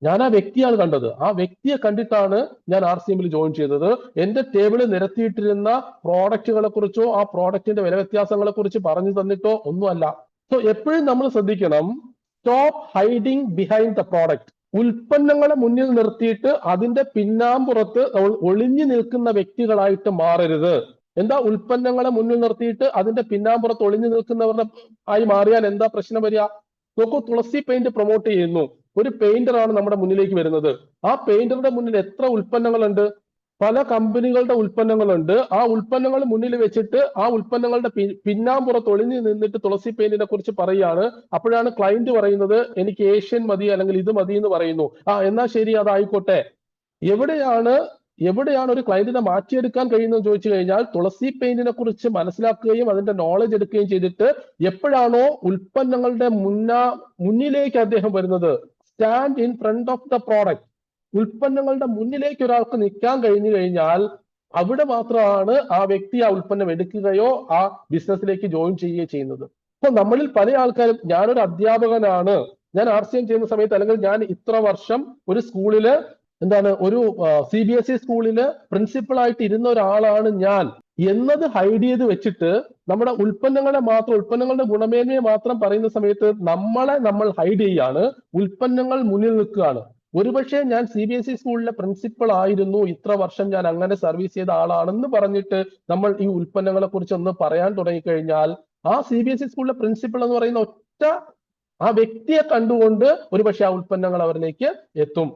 ഞാൻ ആ വ്യക്തിയാണ് കണ്ടത്. ആ വ്യക്തിയെ കണ്ടിട്ടാണ് ഞാൻ RCMൽ ജോയിൻ ചെയ്തത്. എന്റെ ടേബിളിൽ നിരത്തിയിട്ടിരുന്ന പ്രോഡക്റ്റുകളെ കുറിച്ചോ ആ പ്രോഡക്റ്റിന്റെ വില വ്യത്യാസങ്ങളെ കുറിച്ച് പറഞ്ഞു തന്നിട്ടോ ഒന്നുമല്ല. സോ എപ്പോഴും നമ്മൾ ശ്രദ്ധിക്കണം, stop hiding behind the product. ഉൽപ്പന്നങ്ങളെ മുന്നിൽ നിർത്തിയിട്ട് അതിന്റെ പിന്നാമ്പുറത്ത് നമ്മൾ ഒളിഞ്ഞു നിൽക്കുന്ന വ്യക്തികളായിട്ട് മാറരുത്. എന്താ ഉൽപ്പന്നങ്ങളെ മുന്നിൽ നിർത്തിയിട്ട് അതിന്റെ പിന്നാമ്പുറത്ത് ഒളിഞ്ഞു നിൽക്കുന്നവരുടെ ആയി മാറിയാൽ എന്താ പ്രശ്നം വരിക? നോക്കൂ, തുളസി പെയിന്റ് പ്രൊമോട്ട് ചെയ്യുന്നു. ഒരു പെയിന്ററാണ് നമ്മുടെ മുന്നിലേക്ക് വരുന്നത്. ആ പെയിന്ററുടെ മുന്നിൽ എത്ര ഉൽപ്പന്നങ്ങളുണ്ട്? പല കമ്പനികളുടെ ഉൽപ്പന്നങ്ങളുണ്ട്. ആ ഉൽപ്പന്നങ്ങൾ മുന്നിൽ വെച്ചിട്ട് ആ ഉൽപ്പന്നങ്ങളുടെ പിന്നാമ്പുറത്ത് ഒളിഞ്ഞു നിന്നിട്ട് തുളസി പെയിന്റിനെ കുറിച്ച് പറയുകയാണ്. അപ്പോഴാണ് ക്ലയന്റ് പറയുന്നത്, എനിക്ക് ഏഷ്യൻ മതി, അല്ലെങ്കിൽ ഇത് മതി എന്ന് പറയുന്നു. എന്നാ ശരി, അതായിക്കോട്ടെ. എവിടെയാണ് ഒരു ക്ലയന്റിനെ മാറ്റിയെടുക്കാൻ കഴിയുന്നത് ചോദിച്ചു കഴിഞ്ഞാൽ, തുളസി പെയിന്റിനെ കുറിച്ച് മനസ്സിലാക്കുകയും അതിന്റെ നോളജ് എടുക്കുകയും ചെയ്തിട്ട് എപ്പോഴാണോ ഉൽപ്പന്നങ്ങളുടെ മുന്നിലേക്ക് അദ്ദേഹം വരുന്നത്, stand in front of the product, ഉൽപ്പന്നങ്ങളുടെ മുന്നിലേക്ക് ഒരാൾക്ക് നിൽക്കാൻ കഴിഞ്ഞു കഴിഞ്ഞാൽ അവിടെ മാത്രമാണ് ആ വ്യക്തി ആ ഉൽപ്പന്നം എടുക്കുകയോ ആ ബിസിനസ്സിലേക്ക് ജോയിൻ ചെയ്യുകയോ ചെയ്യുന്നത്. അപ്പൊ നമ്മളിൽ പല ആൾക്കാരും, ഞാനൊരു അധ്യാപകനാണ്, ഞാൻ RCM ചെയ്യുന്ന സമയത്ത്, അല്ലെങ്കിൽ ഞാൻ ഇത്ര വർഷം ഒരു സ്കൂളില് ഒരു CBSE സ്കൂളില് പ്രിൻസിപ്പൾ ആയിട്ട് ഇരുന്ന ഒരാളാണ് ഞാൻ എന്നത് ഹൈഡ് ചെയ്ത് വെച്ചിട്ട് നമ്മുടെ ഉൽപ്പന്നങ്ങളുടെ ഗുണമേന്മയെ മാത്രം പറയുന്ന സമയത്ത് നമ്മൾ ഹൈഡ് ചെയ്യാണ്, ഉൽപ്പന്നങ്ങൾ മുന്നിൽ നിൽക്കുകയാണ്. ഒരുപക്ഷെ ഞാൻ CBSE സ്കൂളിലെ പ്രിൻസിപ്പൾ ആയിരുന്നു, ഇത്ര വർഷം ഞാൻ അങ്ങനെ സർവീസ് ചെയ്ത ആളാണെന്ന് പറഞ്ഞിട്ട് നമ്മൾ ഈ ഉൽപ്പന്നങ്ങളെ കുറിച്ച് ഒന്ന് പറയാൻ തുടങ്ങിക്കഴിഞ്ഞാൽ ആ CBSE സ്കൂളിലെ പ്രിൻസിപ്പൾ എന്ന് പറയുന്ന ഒറ്റ ആ വ്യക്തിയെ കണ്ടുകൊണ്ട് ഒരുപക്ഷെ ആ ഉൽപ്പന്നങ്ങൾ അവരിലേക്ക് എത്തും.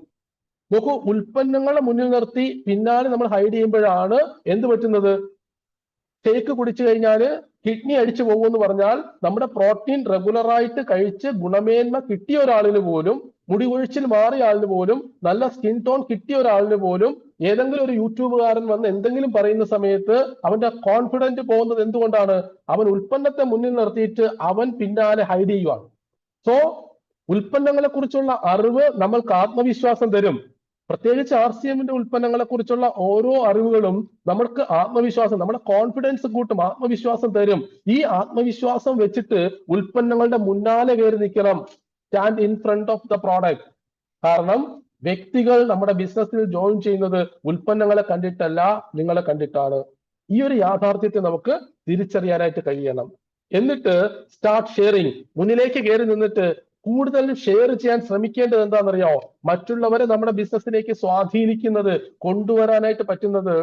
നോക്കൂ, ഉൽപ്പന്നങ്ങളെ മുന്നിൽ നിർത്തി പിന്നാലെ നമ്മൾ ഹൈഡ് ചെയ്യുമ്പോഴാണ് എന്ത് പറ്റുന്നത്? ഷേക്ക് കുടിച്ചു കഴിഞ്ഞാൽ കിഡ്നി അടിച്ചു പോകുമെന്ന് പറഞ്ഞാൽ, നമ്മുടെ പ്രോട്ടീൻ റെഗുലറായിട്ട് കഴിച്ച് ഗുണമേന്മ കിട്ടിയ ഒരാളിന് പോലും, മുടി കൊഴിച്ചിൽ മാറിയ ആളിന് പോലും, നല്ല സ്കിൻ ടോൺ കിട്ടിയ ഒരാളിന് പോലും ഏതെങ്കിലും ഒരു യൂട്യൂബുകാരൻ വന്ന് എന്തെങ്കിലും പറയുന്ന സമയത്ത് അവന്റെ കോൺഫിഡന്റ് പോകുന്നത് എന്തുകൊണ്ടാണ്? അവൻ ഉൽപ്പന്നത്തെ മുന്നിൽ നിർത്തിയിട്ട് അവൻ പിന്നാലെ ഹൈഡ് ചെയ്യുവാണ്. സോ ഉൽപ്പന്നങ്ങളെ കുറിച്ചുള്ള അറിവ് നമ്മൾക്ക് ആത്മവിശ്വാസം തരും. പ്രത്യേകിച്ച് RCMന്റെ ഉൽപ്പന്നങ്ങളെ കുറിച്ചുള്ള ഓരോ അറിവുകളും നമ്മൾക്ക് ആത്മവിശ്വാസം, നമ്മുടെ കോൺഫിഡൻസ് കൂട്ടും, ആത്മവിശ്വാസം തരും. ഈ ആത്മവിശ്വാസം വെച്ചിട്ട് ഉൽപ്പന്നങ്ങളുടെ മുന്നാലെ കയറി നിൽക്കണം, stand in front of the product. കാരണം വ്യക്തികൾ നമ്മുടെ ബിസിനസ്സിൽ ജോയിൻ ചെയ്യുന്നത് ഉൽപ്പന്നങ്ങളെ കണ്ടിട്ടല്ല, നിങ്ങളെ കണ്ടിട്ടാണ്. ഈ ഒരു യാഥാർത്ഥ്യത്തെ നമുക്ക് തിരിച്ചറിയാനായിട്ട് കഴിയണം. എന്നിട്ട് സ്റ്റാർട്ട് ഷെയറിങ്, മുന്നിലേക്ക് കയറി നിന്നിട്ട് കൂടുതൽ ഷെയർ ചെയ്യാൻ ശ്രമിക്കേണ്ടത് എന്താണെന്നറിയാമോ? മറ്റുള്ളവരെ നമ്മുടെ ബിസിനസ്സിലേക്ക് സ്വാധീനിക്കുന്നത്, കൊണ്ടുവരാനായിട്ട് പറ്റുന്നത്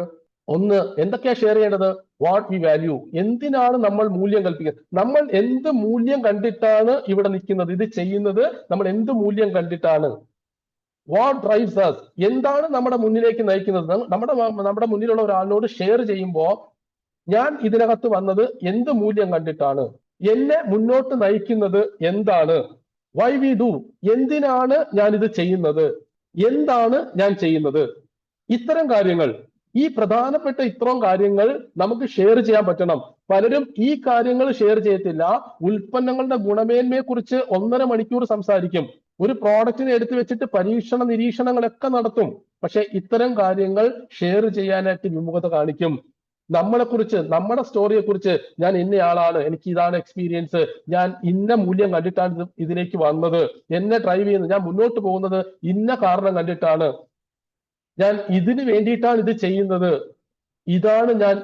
ഒന്ന്, എന്തൊക്കെയാ ഷെയർ ചെയ്യേണ്ടത്? വാട്ട് വി വാല്യൂ, എന്തിനാണ് നമ്മൾ മൂല്യം കൽപ്പിക്കുന്നത്? നമ്മൾ എന്ത് മൂല്യം കണ്ടിട്ടാണ് ഇവിടെ നിൽക്കുന്നത്, ഇത് ചെയ്യുന്നത് നമ്മൾ എന്ത് മൂല്യം കണ്ടിട്ടാണ്? വാട്ട് ഡ്രൈവ്സ് അസ്, എന്താണ് നമ്മുടെ മുന്നിലേക്ക് നയിക്കുന്നത്? നമ്മുടെ മുന്നിലുള്ള ഒരാളിനോട് ഷെയർ ചെയ്യുമ്പോൾ, ഞാൻ ഇതിനകത്ത് വന്നത് എന്ത് മൂല്യം കണ്ടിട്ടാണ്, എന്നെ മുന്നോട്ട് നയിക്കുന്നത് എന്താണ്? വൈ വി ഡു, എന്തിനാണ് ഞാൻ ഇത് ചെയ്യുന്നത്, എന്താണ് ഞാൻ ചെയ്യുന്നത്? ഇത്തരം കാര്യങ്ങൾ, ഈ പ്രധാനപ്പെട്ട ഇത്തരം കാര്യങ്ങൾ നമുക്ക് ഷെയർ ചെയ്യാൻ പറ്റണം. പലരും ഈ കാര്യങ്ങൾ ഷെയർ ചെയ്യത്തില്ല. ഉൽപ്പന്നങ്ങളുടെ ഗുണമേന്മയെ കുറിച്ച് 1.5 മണിക്കൂർ സംസാരിക്കും, ഒരു പ്രോഡക്റ്റിനെ എടുത്തു വെച്ചിട്ട് പരീക്ഷണ നിരീക്ഷണങ്ങളൊക്കെ നടത്തും. പക്ഷെ ഇത്തരം കാര്യങ്ങൾ ഷെയർ ചെയ്യാനായിട്ട് വിമുഖത കാണിക്കും. നമ്മളെക്കുറിച്ച്, നമ്മുടെ സ്റ്റോറിയെ കുറിച്ച്, ഞാൻ ഇന്നയാളാണ്, എനിക്ക് ഇതാണ് എക്സ്പീരിയൻസ്, ഞാൻ ഇന്ന മൂല്യം കണ്ടിട്ടാണ് ഇതിലേക്ക് വന്നത്, എന്നെ ഡ്രൈവ് ചെയ്യുന്നത്, ഞാൻ മുന്നോട്ട് പോകുന്നത് ഇന്ന കാരണം കണ്ടിട്ടാണ്. ഞാൻ ഇതിന് വേണ്ടിയിട്ടാണ് ഇത് ചെയ്യുന്നത്, ഇതാണ് ഞാൻ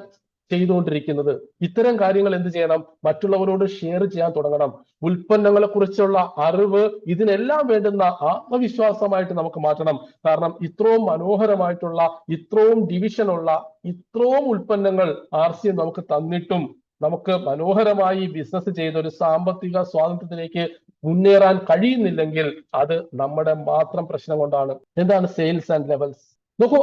ചെയ്തുകൊണ്ടിരിക്കുന്നത്. ഇത്തരം കാര്യങ്ങൾ എന്ത് ചെയ്യണം? മറ്റുള്ളവരോട് ഷെയർ ചെയ്യാൻ തുടങ്ങണം. ഉൽപ്പന്നങ്ങളെ കുറിച്ചുള്ള അറിവ്, ഇതിനെല്ലാം വേണ്ടുന്ന ആത്മവിശ്വാസമായിട്ട് നമുക്ക് മാറ്റണം. കാരണം ഇത്രയും മനോഹരമായിട്ടുള്ള, ഇത്രയും ഡിവിഷനുള്ള, ഇത്രയും ഉൽപ്പന്നങ്ങൾ RCM നമുക്ക് തന്നിട്ടും നമുക്ക് മനോഹരമായി ബിസിനസ് ചെയ്ത് ഒരു സാമ്പത്തിക സ്വാതന്ത്ര്യത്തിലേക്ക് മുന്നേറാൻ കഴിയുന്നില്ലെങ്കിൽ അത് നമ്മുടെ മാത്രം പ്രശ്നം കൊണ്ടാണ്. എന്താണ് സെയിൽസ് ആൻഡ് ലെവൽസ്? നോക്കൂ,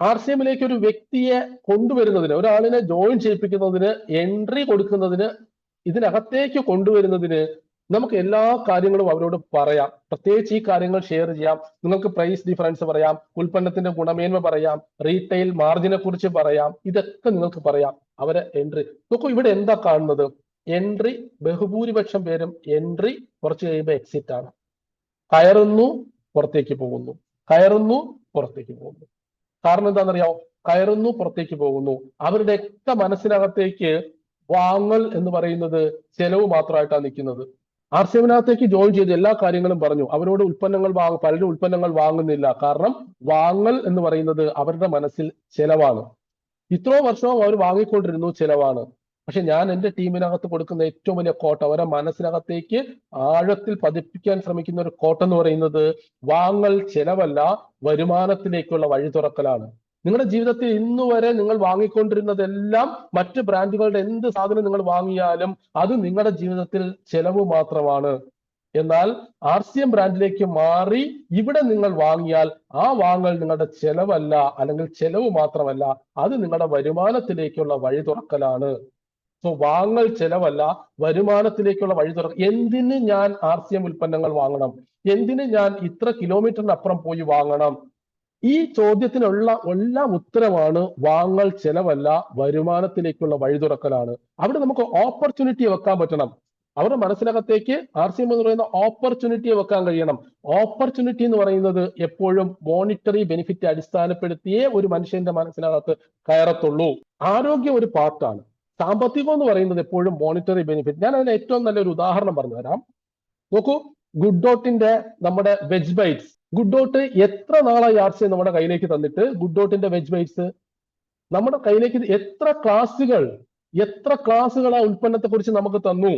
RCMലേക്ക് ഒരു വ്യക്തിയെ കൊണ്ടുവരുന്നതിന്, ഒരാളിനെ ജോയിൻ ചെയ്യിപ്പിക്കുന്നതിന്, എൻട്രി കൊടുക്കുന്നതിന്, ഇതിനകത്തേക്ക് കൊണ്ടുവരുന്നതിന് നമുക്ക് എല്ലാ കാര്യങ്ങളും അവരോട് പറയാം. പ്രത്യേകിച്ച് ഈ കാര്യങ്ങൾ ഷെയർ ചെയ്യാം. നിങ്ങൾക്ക് പ്രൈസ് ഡിഫറൻസ് പറയാം, ഉൽപ്പന്നത്തിന്റെ ഗുണമേന്മ പറയാം, റീറ്റെയിൽ മാർജിനെ കുറിച്ച് പറയാം. ഇതൊക്കെ നിങ്ങൾക്ക് പറയാം. അവരെ എൻട്രി നോക്കൂ, ഇവിടെ എന്താ കാണുന്നത്? എൻട്രി, ബഹുഭൂരിപക്ഷം പേരും എൻട്രി, കുറച്ച് കഴിയുമ്പോൾ എക്സിറ്റ് ആണ്. കയറുന്നു, പുറത്തേക്ക് പോകുന്നു, കയറുന്നു, പുറത്തേക്ക് പോകുന്നു. കാരണം എന്താണെന്നറിയാമോ? കയറുന്നു, പുറത്തേക്ക് പോകുന്നു. അവരുടെയൊക്കെ മനസ്സിനകത്തേക്ക് വാങ്ങൽ എന്ന് പറയുന്നത് ചെലവ് മാത്രമായിട്ടാണ് നിൽക്കുന്നത്. RCMനകത്തേക്ക് ജോയിൻ ചെയ്ത് എല്ലാ കാര്യങ്ങളും പറഞ്ഞു. അവരോട് ഉൽപ്പന്നങ്ങൾ പലരും ഉൽപ്പന്നങ്ങൾ വാങ്ങുന്നില്ല. കാരണം വാങ്ങൽ എന്ന് പറയുന്നത് അവരുടെ മനസ്സിൽ ചെലവാണ്. ഇത്രയോ വർഷവും അവർ വാങ്ങിക്കൊണ്ടിരുന്നു, ചെലവാണ്. പക്ഷെ ഞാൻ എൻ്റെ ടീമിനകത്ത് കൊടുക്കുന്ന ഏറ്റവും വലിയ കോട്ട, അവരെ മനസ്സിനകത്തേക്ക് ആഴത്തിൽ പതിപ്പിക്കാൻ ശ്രമിക്കുന്ന ഒരു കോട്ട എന്ന് പറയുന്നത് വാങ്ങൽ ചെലവല്ല, വരുമാനത്തിലേക്കുള്ള വഴി തുറക്കലാണ്. നിങ്ങളുടെ ജീവിതത്തിൽ ഇന്നു വരെ നിങ്ങൾ വാങ്ങിക്കൊണ്ടിരുന്നതെല്ലാം, മറ്റ് ബ്രാൻഡുകളുടെ എന്ത് സാധനം നിങ്ങൾ വാങ്ങിയാലും അത് നിങ്ങളുടെ ജീവിതത്തിൽ ചെലവ് മാത്രമാണ്. എന്നാൽ RCM ബ്രാൻഡിലേക്ക് മാറി ഇവിടെ നിങ്ങൾ വാങ്ങിയാൽ ആ വാങ്ങൽ നിങ്ങളുടെ ചെലവല്ല, അല്ലെങ്കിൽ ചെലവ് മാത്രമല്ല, അത് നിങ്ങളുടെ വരുമാനത്തിലേക്കുള്ള വഴി തുറക്കലാണ്. സോ വാങ്ങൽ ചെലവല്ല, വരുമാനത്തിലേക്കുള്ള വഴി തുറക്കൽ. എന്തിന് ഞാൻ RCM ഉൽപ്പന്നങ്ങൾ വാങ്ങണം? എന്തിന് ഞാൻ ഇത്ര കിലോമീറ്ററിനപ്പുറം പോയി വാങ്ങണം? ഈ ചോദ്യത്തിനുള്ള എല്ലാം ഉത്തരമാണ് വാങ്ങൽ ചെലവല്ല, വരുമാനത്തിലേക്കുള്ള വഴി തുറക്കലാണ്. അവിടെ നമുക്ക് ഓപ്പർച്യൂണിറ്റി വെക്കാൻ പറ്റണം. അവരുടെ മനസ്സിനകത്തേക്ക് RCM എന്ന് പറയുന്ന ഓപ്പർച്യൂണിറ്റിയെ വെക്കാൻ കഴിയണം. ഓപ്പർച്യൂണിറ്റി എന്ന് പറയുന്നത് എപ്പോഴും മോണിറ്ററി ബെനിഫിറ്റ് അടിസ്ഥാനപ്പെടുത്തിയേ ഒരു മനുഷ്യന്റെ മനസ്സിനകത്ത് കയറത്തുള്ളൂ. ആരോഗ്യം ഒരു പാർട്ടാണ്. സാമ്പത്തികം എന്ന് പറയുന്നത് എപ്പോഴും മോണിറ്ററി ബെനിഫിറ്റ്. ഞാൻ അതിന് ഏറ്റവും നല്ലൊരു ഉദാഹരണം പറഞ്ഞു തരാം. നോക്കൂ, ഗുഡ് ഡോട്ടിന്റെ നമ്മുടെ വെജ് ബൈറ്റ്സ്, ഗുഡ് ഡോട്ട് എത്ര നാളായി RCM നമ്മുടെ കയ്യിലേക്ക് തന്നിട്ട്? ഗുഡ് ഡോട്ടിന്റെ വെജ് ബൈറ്റ്സ് നമ്മുടെ കയ്യിലേക്ക് എത്ര ക്ലാസ്സുകൾ ആ ഉൽപ്പന്നത്തെ കുറിച്ച് നമുക്ക് തന്നു.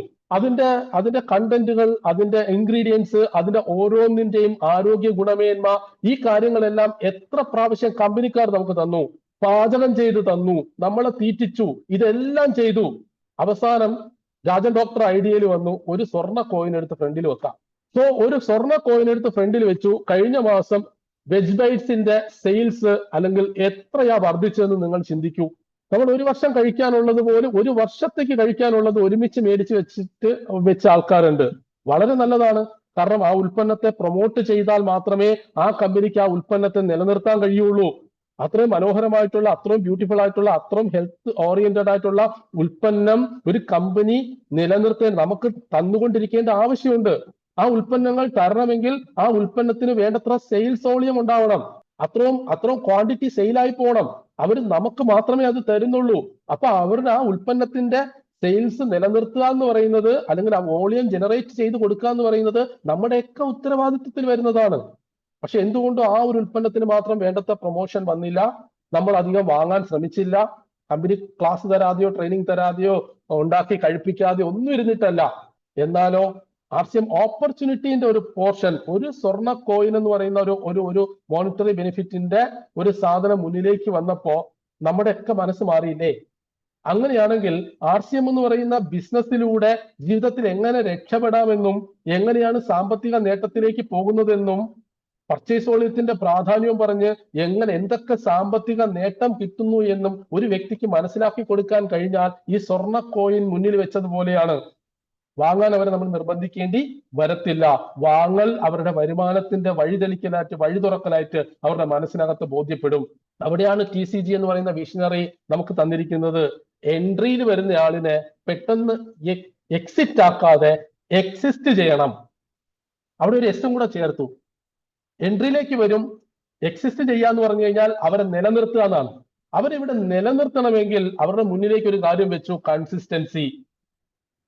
അതിന്റെ കണ്ടന്റുകൾ, അതിന്റെ ഇൻഗ്രീഡിയൻസ്, അതിന്റെ ഓരോന്നിന്റെയും ആരോഗ്യ ഗുണമേന്മ, ഈ കാര്യങ്ങളെല്ലാം എത്ര പ്രാവശ്യം കമ്പനിക്കാർ നമുക്ക് തന്നു, പാചകം ചെയ്ത് തന്നു, നമ്മളെ തീറ്റിച്ചു, ഇതെല്ലാം ചെയ്തു. അവസാനം രാജൻ ഡോക്ടർ ഐഡിയയിൽ വന്നു, ഒരു സ്വർണ്ണ കോയിൻ എടുത്ത് ഫ്രണ്ടിൽ വെക്കാം. സോ ഒരു സ്വർണ്ണ കോയിൻ എടുത്ത് ഫ്രണ്ടിൽ വെച്ചു. കഴിഞ്ഞ മാസം വെജ് ബൈറ്റ്സിന്റെ സെയിൽസ് അല്ലെങ്കിൽ എത്രയാ വർദ്ധിച്ചതെന്ന് നിങ്ങൾ ചിന്തിക്കൂ. നമ്മൾ ഒരു വർഷം കഴിക്കാനുള്ളത് പോലും, ഒരു വർഷത്തേക്ക് കഴിക്കാനുള്ളത് ഒരുമിച്ച് മേടിച്ച് വെച്ച ആൾക്കാരുണ്ട്. വളരെ നല്ലതാണ്. കാരണം ആ ഉൽപ്പന്നത്തെ പ്രൊമോട്ട് ചെയ്താൽ മാത്രമേ ആ കമ്പനിക്ക് ആ ഉൽപ്പന്നത്തെ നിലനിർത്താൻ കഴിയുള്ളൂ. അത്രയും മനോഹരമായിട്ടുള്ള, അത്രയും ബ്യൂട്ടിഫുൾ ആയിട്ടുള്ള, അത്രയും ഹെൽത്ത് ഓറിയന്റഡ് ആയിട്ടുള്ള ഉൽപ്പന്നം ഒരു കമ്പനി നിലനിർത്താൻ നമുക്ക് തന്നുകൊണ്ടിരിക്കേണ്ട ആവശ്യമുണ്ട്. ആ ഉൽപ്പന്നങ്ങൾ തരണമെങ്കിൽ ആ ഉൽപ്പന്നത്തിന് വേണ്ടത്ര സെയിൽസ് വോളിയം ഉണ്ടാവണം. അത്രയും ക്വാണ്ടിറ്റി സെയിലായി പോകണം. അവർ നമുക്ക് മാത്രമേ അത് തരുന്നുള്ളൂ. അപ്പൊ അവരുടെ ആ ഉൽപ്പന്നത്തിന്റെ സെയിൽസ് നിലനിർത്തുക എന്ന് പറയുന്നത്, അല്ലെങ്കിൽ ആ വോളിയം ജനറേറ്റ് ചെയ്ത് കൊടുക്കുക എന്ന് പറയുന്നത് നമ്മുടെയൊക്കെ ഉത്തരവാദിത്വത്തിൽ വരുന്നതാണ്. പക്ഷെ എന്തുകൊണ്ടും ആ ഒരു ഉൽപ്പന്നത്തിന് മാത്രം വേണ്ടത്ര പ്രൊമോഷൻ വന്നില്ല, നമ്മൾ അധികം വാങ്ങാൻ ശ്രമിച്ചില്ല. കമ്പനി ക്ലാസ് തരാതെയോ ട്രെയിനിങ് തരാതെയോ ഉണ്ടാക്കി കഴിപ്പിക്കാതെയോ ഒന്നും ഇരുന്നിട്ടല്ല. എന്നാലോ RCM ഓപ്പർച്യൂണിറ്റിന്റെ ഒരു പോർഷൻ, ഒരു സ്വർണ്ണ കോയിൻ എന്ന് പറയുന്ന ഒരു മോണിറ്ററി ബെനിഫിറ്റിന്റെ ഒരു സാധനം മുന്നിലേക്ക് വന്നപ്പോ നമ്മുടെയൊക്കെ മനസ്സ് മാറിയില്ലേ? അങ്ങനെയാണെങ്കിൽ RCM എന്ന് പറയുന്ന ബിസിനസ്സിലൂടെ ജീവിതത്തിൽ എങ്ങനെ രക്ഷപ്പെടാമെന്നും എങ്ങനെയാണ് സാമ്പത്തിക നേട്ടത്തിലേക്ക് പോകുന്നതെന്നും പർച്ചേസ് വോളിയത്തിന്റെ പ്രാധാന്യവും പറഞ്ഞ് എന്തൊക്കെ സാമ്പത്തിക നേട്ടം കിട്ടുന്നു എന്നും ഒരു വ്യക്തിക്ക് മനസ്സിലാക്കി കൊടുക്കാൻ കഴിഞ്ഞാൽ ഈ സ്വർണ്ണ കോയിൻ മുന്നിൽ വെച്ചതുപോലെയാണ്. വാങ്ങാൻ അവരെ നമ്മൾ നിർബന്ധിക്കേണ്ടി വരത്തില്ല. വാങ്ങൽ അവരുടെ വരുമാനത്തിന്റെ വഴി തുറക്കലായിട്ട് അവരുടെ മനസ്സിനകത്ത് ബോധ്യപ്പെടും. അവിടെയാണ് TCG എന്ന് പറയുന്ന വിഷനറി നമുക്ക് തന്നിരിക്കുന്നത്. എൻട്രിയിൽ വരുന്ന ആളിനെ പെട്ടെന്ന് എക്സിറ്റ് ആക്കാതെ എക്സിസ്റ്റ് ചെയ്യണം. അവിടെ ഒരു എസും കൂടെ ചേർത്തു. എൻട്രിയിലേക്ക് വരും, എക്സിസ്റ്റ് ചെയ്യാന്ന് പറഞ്ഞു കഴിഞ്ഞാൽ അവരെ നിലനിർത്തുക എന്നാണ്. അവരിവിടെ നിലനിർത്തണമെങ്കിൽ അവരുടെ മുന്നിലേക്ക് ഒരു കാര്യം വെച്ചു, കൺസിസ്റ്റൻസി.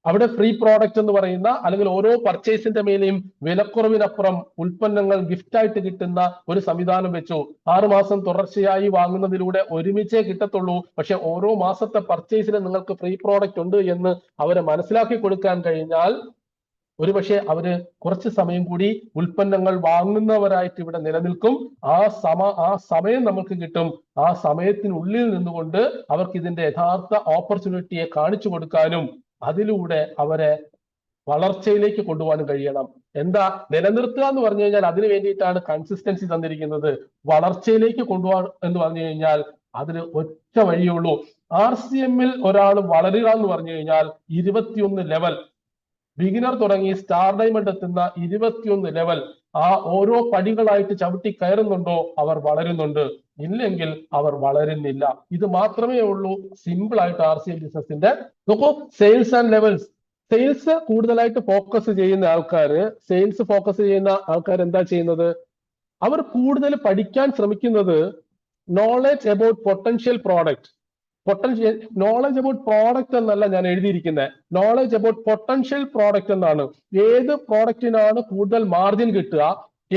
അവിടെ ഫ്രീ പ്രോഡക്റ്റ് എന്ന് പറയുന്ന അല്ലെങ്കിൽ ഓരോ പർച്ചേസിന്റെ മേലെയും വിലക്കുറവിനപ്പുറം ഉൽപ്പന്നങ്ങൾ ഗിഫ്റ്റായിട്ട് കിട്ടുന്ന ഒരു സംവിധാനം വെച്ചു. 6 മാസം തുടർച്ചയായി വാങ്ങുന്നതിലൂടെ ഒരുമിച്ചേ കിട്ടത്തുള്ളൂ, പക്ഷെ ഓരോ മാസത്തെ പർച്ചേസിന് നിങ്ങൾക്ക് ഫ്രീ പ്രോഡക്റ്റ് ഉണ്ട് എന്ന് അവരെ മനസ്സിലാക്കി കൊടുക്കാൻ കഴിഞ്ഞാൽ ഒരുപക്ഷെ അവര് കുറച്ച് സമയം കൂടി ഉൽപ്പന്നങ്ങൾ വാങ്ങുന്നവരായിട്ട് ഇവിടെ നിലനിൽക്കും. ആ സമയം നമുക്ക് കിട്ടും. ആ സമയത്തിനുള്ളിൽ നിന്നുകൊണ്ട് അവർക്ക് ഇതിന്റെ യഥാർത്ഥ ഓപ്പർച്യൂണിറ്റിയെ കാണിച്ചു കൊടുക്കാനും അതിലൂടെ അവരെ വളർച്ചയിലേക്ക് കൊണ്ടുപോകാനും കഴിയണം. എന്താ നിലനിർത്തുക എന്ന് പറഞ്ഞു കഴിഞ്ഞാൽ അതിനു വേണ്ടിയിട്ടാണ് കൺസിസ്റ്റൻസി തന്നിരിക്കുന്നത്. വളർച്ചയിലേക്ക് കൊണ്ടുപോകാൻ എന്ന് പറഞ്ഞു കഴിഞ്ഞാൽ അതിന് ഒറ്റ വഴിയുള്ളൂ. RCM-ൽ ഒരാൾ വളരുക എന്ന് പറഞ്ഞു കഴിഞ്ഞാൽ 21 ലെവൽ, ബിഗിനർ തുടങ്ങി സ്റ്റാർ ഡയമണ്ട് എത്തുന്ന 21 ലെവൽ, ആ ഓരോ പടികളായിട്ട് ചവിട്ടി കയറുന്നുണ്ടോ അവർ വളരുന്നുണ്ട്, ഇല്ലെങ്കിൽ അവർ വളരുന്നില്ല. ഇത് മാത്രമേ ഉള്ളൂ സിമ്പിൾ ആയിട്ട് RCM ബിസിനസിന്റെ. നോക്കൂ, സെയിൽസ് ആൻഡ് ലെവൽസ്. സെയിൽസ് കൂടുതലായിട്ട് ഫോക്കസ് ചെയ്യുന്ന ആൾക്കാർ എന്താ ചെയ്യുന്നത്? അവർ കൂടുതൽ പഠിക്കാൻ ശ്രമിക്കുന്നത് knowledge about potential product. Knowledge about product എന്നല്ല ഞാൻ എഴുതിയിരിക്കുന്നത്, നോളജ് അബൌട്ട് പൊട്ടൻഷ്യൽ പ്രോഡക്റ്റ് എന്നാണ്. ഏത് പ്രോഡക്റ്റിനാണ് കൂടുതൽ മാർജിൻ കിട്ടുക,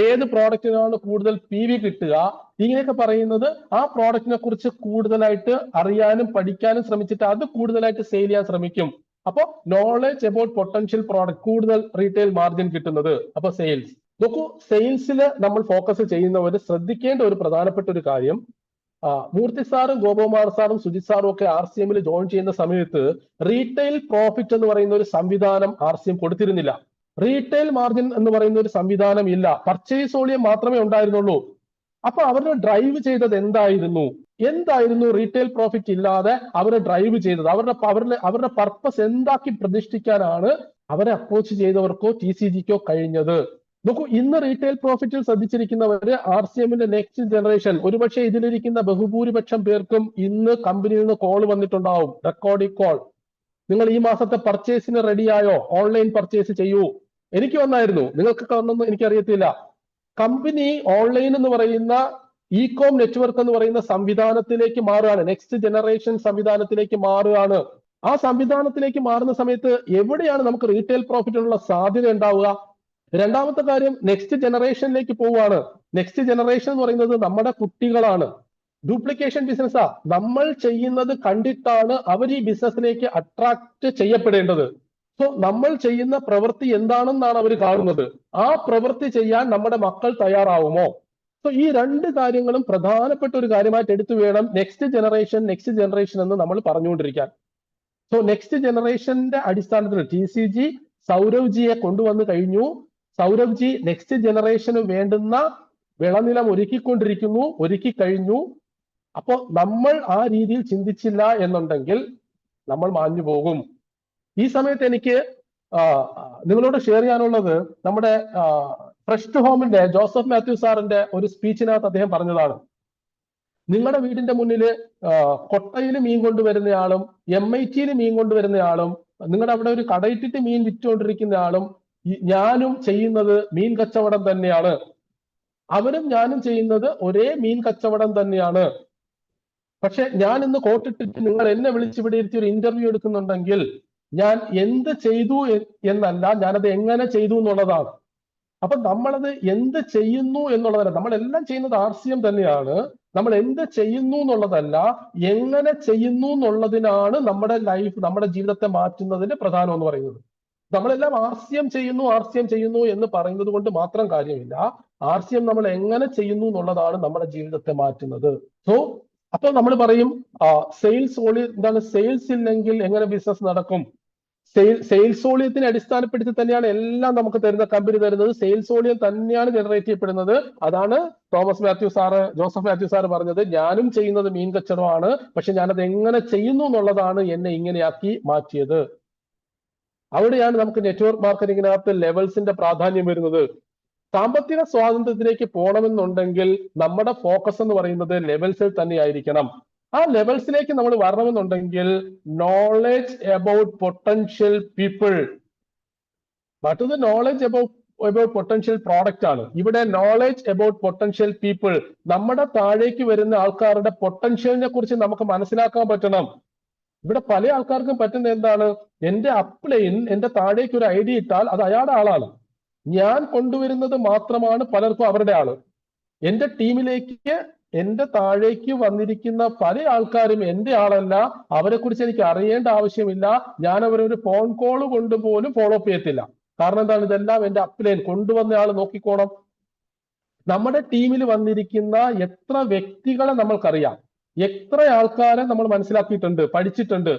ഏത് പ്രോഡക്റ്റിനാണ് കൂടുതൽ PV കിട്ടുക, ഇങ്ങനെയൊക്കെ പറയുന്നത് ആ പ്രോഡക്റ്റിനെ കുറിച്ച് കൂടുതലായിട്ട് അറിയാനും പഠിക്കാനും ശ്രമിച്ചിട്ട് അത് കൂടുതലായിട്ട് സെയിൽ ചെയ്യാൻ ശ്രമിക്കും. അപ്പൊ നോളജ് അബൌട്ട് പൊട്ടൻഷ്യൽ പ്രോഡക്റ്റ്, കൂടുതൽ റീറ്റെയിൽ മാർജിൻ കിട്ടുന്നത്. അപ്പൊ സെയിൽസ്. നോക്കൂ, സെയിൽസിൽ നമ്മൾ ഫോക്കസ് ചെയ്യുന്നവർ ശ്രദ്ധിക്കേണ്ട ഒരു പ്രധാനപ്പെട്ട ഒരു കാര്യം, മൂർത്തി സാറും ഗോപകുമാർ സാറും സുജിത് സാറും ഒക്കെ RCM-ൽ ജോയിൻ ചെയ്യുന്ന സമയത്ത് റീറ്റെയിൽ പ്രോഫിറ്റ് എന്ന് പറയുന്ന ഒരു സംവിധാനം RCM കൊടുത്തിരുന്നില്ല. റീറ്റെയിൽ മാർജിൻ എന്ന് പറയുന്ന ഒരു സംവിധാനം ഇല്ല. പർച്ചേസ് വോളിയം മാത്രമേ ഉണ്ടായിരുന്നുള്ളൂ. അപ്പൊ അവരുടെ ഡ്രൈവ് ചെയ്തത് എന്തായിരുന്നു റീറ്റെയിൽ പ്രോഫിറ്റ് ഇല്ലാതെ അവരെ ഡ്രൈവ് ചെയ്തത്? അവരുടെ പർപ്പസ് എന്താക്കി പ്രതിഷ്ഠിക്കാനാണ് അവരെ അപ്രോച്ച് ചെയ്തവർക്കോ TCGക്കോ കഴിഞ്ഞത്? നോക്കൂ, ഇന്ന് റീറ്റെയിൽ പ്രോഫിറ്റിൽ ശ്രദ്ധിച്ചിരിക്കുന്നവര് RCM-ന്റെ നെക്സ്റ്റ് ജനറേഷൻ, ഒരുപക്ഷെ ഇതിലിരിക്കുന്ന ബഹുഭൂരിപക്ഷം പേർക്കും ഇന്ന് കമ്പനിയിൽ നിന്ന് കോൾ വന്നിട്ടുണ്ടാവും, റെക്കോർഡിംഗ് കോൾ. നിങ്ങൾ ഈ മാസത്തെ പർച്ചേസിന് റെഡിയായോ? ഓൺലൈൻ പർച്ചേസ് ചെയ്യൂ. എനിക്ക് വന്നായിരുന്നു, നിങ്ങൾക്കൊക്കെ വന്നെന്ന് എനിക്കറിയത്തില്ല. കമ്പനി ഓൺലൈൻ എന്ന് പറയുന്ന ഇ-കോം നെറ്റ്വർക്ക് എന്ന് പറയുന്ന സംവിധാനത്തിലേക്ക് മാറുകയാണ്, നെക്സ്റ്റ് ജനറേഷൻ സംവിധാനത്തിലേക്ക് മാറുകയാണ്. ആ സംവിധാനത്തിലേക്ക് മാറുന്ന സമയത്ത് എവിടെയാണ് നമുക്ക് റീറ്റെയിൽ പ്രോഫിറ്റിനുള്ള സാധ്യത ഉണ്ടാവുക? രണ്ടാമത്തെ കാര്യം, നെക്സ്റ്റ് ജനറേഷനിലേക്ക് പോവുകയാണ്. നെക്സ്റ്റ് ജനറേഷൻ എന്ന് പറയുന്നത് നമ്മുടെ കുട്ടികളാണ്. ഡ്യൂപ്ലിക്കേഷൻ ബിസിനസ്സാ. നമ്മൾ ചെയ്യുന്നത് കണ്ടിട്ടാണ് അവർ ഈ ബിസിനസ്സിലേക്ക് അട്രാക്ട് ചെയ്യപ്പെടേണ്ടത്. സോ നമ്മൾ ചെയ്യുന്ന പ്രവൃത്തി എന്താണെന്നാണ് അവർ കാണുന്നത്. ആ പ്രവൃത്തി ചെയ്യാൻ നമ്മുടെ മക്കൾ തയ്യാറാവുമോ? സോ ഈ രണ്ട് കാര്യങ്ങളും പ്രധാനപ്പെട്ട ഒരു കാര്യമായിട്ട് എടുത്തു വേണം നെക്സ്റ്റ് ജനറേഷൻ എന്ന് നമ്മൾ പറഞ്ഞുകൊണ്ടിരിക്കാൻ. സോ നെക്സ്റ്റ് ജനറേഷന്റെ അടിസ്ഥാനത്തിൽ TCG സൗരവ് ജിയെ കൊണ്ടുവന്നു കഴിഞ്ഞു. സൗരവ് ജി നെക്സ്റ്റ് ജനറേഷന് വേണ്ടുന്ന വിളനിലം ഒരുക്കി കഴിഞ്ഞു. അപ്പോൾ നമ്മൾ ആ രീതിയിൽ ചിന്തിച്ചില്ല എന്നുണ്ടെങ്കിൽ നമ്മൾ മാഞ്ഞു പോകും. ഈ സമയത്ത് എനിക്ക് നിങ്ങളോട് ഷെയർ ചെയ്യാനുള്ളത് നമ്മുടെ ഫ്രഷ് ടു ഹോമിന്റെ ജോസഫ് മാത്യു സാറിന്റെ ഒരു സ്പീച്ചിനകത്ത് അദ്ദേഹം പറഞ്ഞതാണ്, നിങ്ങളുടെ വീടിന്റെ മുന്നിൽ കൊട്ടയിൽ മീൻ കൊണ്ടുവരുന്നയാളും MIT-യിൽ മീൻ കൊണ്ടുവരുന്നയാളും നിങ്ങളുടെ അവിടെ ഒരു കടയിട്ടിട്ട് മീൻ വിറ്റുകൊണ്ടിരിക്കുന്ന ആളും ഞാനും ചെയ്യുന്നത് മീൻ കച്ചവടം തന്നെയാണ്. അവരും ഞാനും ചെയ്യുന്നത് ഒരേ മീൻ കച്ചവടം തന്നെയാണ്. പക്ഷെ ഞാൻ ഇന്ന് കോട്ടിട്ടിട്ട് നിങ്ങൾ എന്നെ വിളിച്ചിവിടെ ഇരുത്തി ഒരു ഇന്റർവ്യൂ എടുക്കുന്നുണ്ടെങ്കിൽ ഞാൻ എന്ത് ചെയ്തു എന്നല്ല, ഞാനത് എങ്ങനെ ചെയ്തു എന്നുള്ളതാണ്. അപ്പൊ നമ്മളത് എന്ത് ചെയ്യുന്നു എന്നുള്ളതല്ല, നമ്മളെല്ലാം ചെയ്യുന്നത് RCM തന്നെയാണ്. നമ്മൾ എന്ത് ചെയ്യുന്നു എന്നുള്ളതല്ല, എങ്ങനെ ചെയ്യുന്നു എന്നുള്ളതിനാണ് നമ്മുടെ ജീവിതത്തെ മാറ്റുന്നതിന്റെ പ്രധാനം എന്ന് പറയുന്നത്. നമ്മളെല്ലാം RCM ചെയ്യുന്നു എന്ന് പറയുന്നത് കൊണ്ട് മാത്രം കാര്യമില്ല. RCM നമ്മൾ എങ്ങനെ ചെയ്യുന്നു എന്നുള്ളതാണ് നമ്മുടെ ജീവിതത്തെ മാറ്റുന്നത്. സോ അപ്പോൾ നമ്മൾ പറയും സെയിൽസ് ഇല്ലെങ്കിൽ എങ്ങനെ ബിസിനസ് നടക്കും? സെയിൽസ് വോളിയത്തിനെ അടിസ്ഥാനപ്പെടുത്തി തന്നെയാണ് എല്ലാം നമുക്ക് തരുന്ന കമ്പനി തരുന്നത്. സെയിൽസ് വോളിയം തന്നെയാണ് ജനറേറ്റ് ചെയ്യപ്പെടുന്നത്. അതാണ് ജോസഫ് മാത്യു സാറ് പറഞ്ഞത്, ഞാനും ചെയ്യുന്നത് മീൻ കച്ചവടമാണ്, പക്ഷെ ഞാനത് എങ്ങനെ ചെയ്യുന്നു എന്നുള്ളതാണ് എന്നെ ഇങ്ങനെയാക്കി മാറ്റിയത്. അവിടെയാണ് നമുക്ക് നെറ്റ്വർക്ക് മാർക്കറ്റിംഗിനകത്ത് ലെവൽസിന്റെ പ്രാധാന്യം വരുന്നത്. സാമ്പത്തിക സ്വാതന്ത്ര്യത്തിലേക്ക് പോകണമെന്നുണ്ടെങ്കിൽ നമ്മുടെ ഫോക്കസ് എന്ന് പറയുന്നത് ലെവൽസിൽ തന്നെ ആയിരിക്കണം. ആ ലെവൽസിലേക്ക് നമ്മൾ വരണമെന്നുണ്ടെങ്കിൽ നോളജ് അബൌട്ട് പൊട്ടൻഷ്യൽ പീപ്പിൾ, മറ്റത് നോളജ് അബൌട്ട് പൊട്ടൻഷ്യൽ പ്രോഡക്റ്റ് ആണ്. ഇവിടെ നോളജ് അബൌട്ട് പൊട്ടൻഷ്യൽ പീപ്പിൾ, നമ്മുടെ താഴേക്ക് വരുന്ന ആൾക്കാരുടെ പൊട്ടൻഷ്യലിനെ കുറിച്ച് നമുക്ക് മനസ്സിലാക്കാൻ പറ്റണം. ഇവിടെ പല ആൾക്കാർക്കും പറ്റുന്ന എന്താണ്, എന്റെ അപ്ലൈൻ എന്റെ താഴേക്ക് ഒരു ഐഡി ഇട്ടാൽ അത് അയാളുടെ ആളാണ്, ഞാൻ കൊണ്ടുവരുന്നത് മാത്രമാണ് പലർക്കും അവരുടെ ആള്. എന്റെ ടീമിലേക്ക് എന്റെ താഴേക്ക് വന്നിരിക്കുന്ന പല ആൾക്കാരും എന്റെ ആളല്ല, അവരെ കുറിച്ച് എനിക്ക് അറിയേണ്ട ആവശ്യമില്ല, ഞാൻ അവരൊരു ഫോൺ കോൾ കൊണ്ട് പോലും ഫോളോ അപ്പ് ചെയ്യത്തില്ല. കാരണം എന്താണ്, ഇതെല്ലാം എന്റെ അപ്ലൈൻ കൊണ്ടുവന്ന ആൾ നോക്കിക്കോണം. നമ്മുടെ ടീമിൽ വന്നിരിക്കുന്ന എത്ര വ്യക്തികളെ നമ്മൾക്കറിയാം, എത്ര ആൾക്കാരെ നമ്മൾ മനസ്സിലാക്കിയിട്ടുണ്ട്, പഠിച്ചിട്ടുണ്ട്,